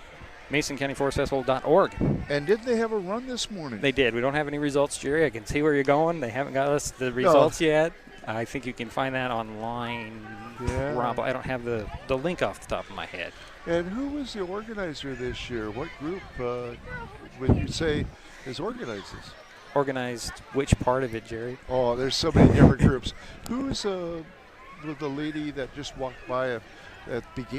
C: MasonCountyForestFestival.org.
E: And didn't they have a run this morning?
C: They did. We don't have any results, Jerry. I can see where you're going. They haven't got us the results yet. I think you can find that online.
E: Yeah.
C: Rob, I don't have the link off the top of my head.
E: And who was the organizer this year? What group would you say is organized this?
C: Organized which part of it, Jerry?
E: Oh, there's so many different groups. Who's the lady that just walked by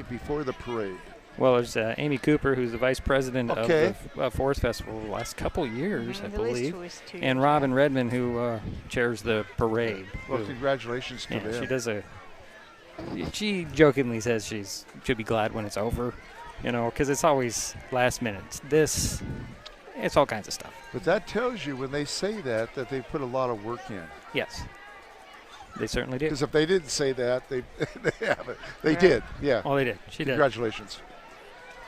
E: before the parade?
C: Well, there's Amy Cooper, who's the vice president
E: Okay.
C: of the Forest Festival the last couple of years, I
D: At
C: believe.
D: least 2
C: And
D: years,
C: Robin Redmond, who chairs the parade.
E: Well, congratulations to
C: Yeah,
E: them.
C: she does she jokingly says she'll be glad when it's over, because it's always last minute. It's all kinds of stuff.
E: But that tells you when they say that they put a lot of work in.
C: Yes, they certainly did.
E: Because if they didn't say that, they haven't. They
D: Right.
E: did. Yeah.
C: Oh, they did. She did.
E: Congratulations.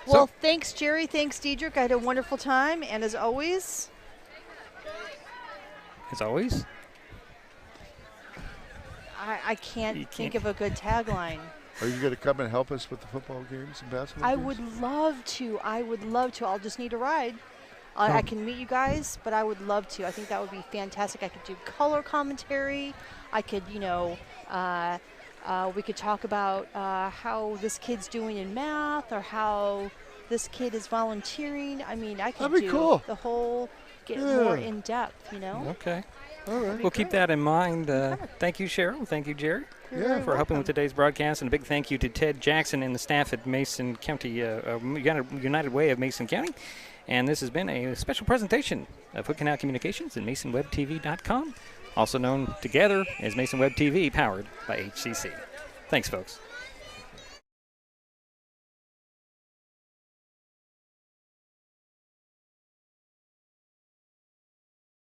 D: Well, thanks, Jerry. Thanks, Diedrich. I had a wonderful time. And as always,
C: As always.
D: I can't
C: You
D: think
C: can't-
D: of a good tagline.
E: Are you going to come and help us with the football games and basketball
D: I
E: games?
D: would love to. I'll just need a ride. I can meet you guys, but I would love to. I think that would be fantastic. I could do color commentary. I could, we could talk about how this kid's doing in math or how this kid is volunteering. I mean, I could
E: That'd be
D: do
E: cool.
D: the whole, get
E: Yeah.
D: more in depth,
C: Okay.
E: All right.
C: We'll keep that in mind. Thank you, Cheryl. Thank you, Jerry,
D: You're
E: Yeah,
D: very
C: for helping with
D: welcome.
C: today's broadcast. And a big thank you to Ted Jackson and the staff at Mason County, United Way of Mason County. And this has been a special presentation of Canal Communications and MasonWebTV.com, also known together as Mason Web TV, powered by HCC. Thanks, folks.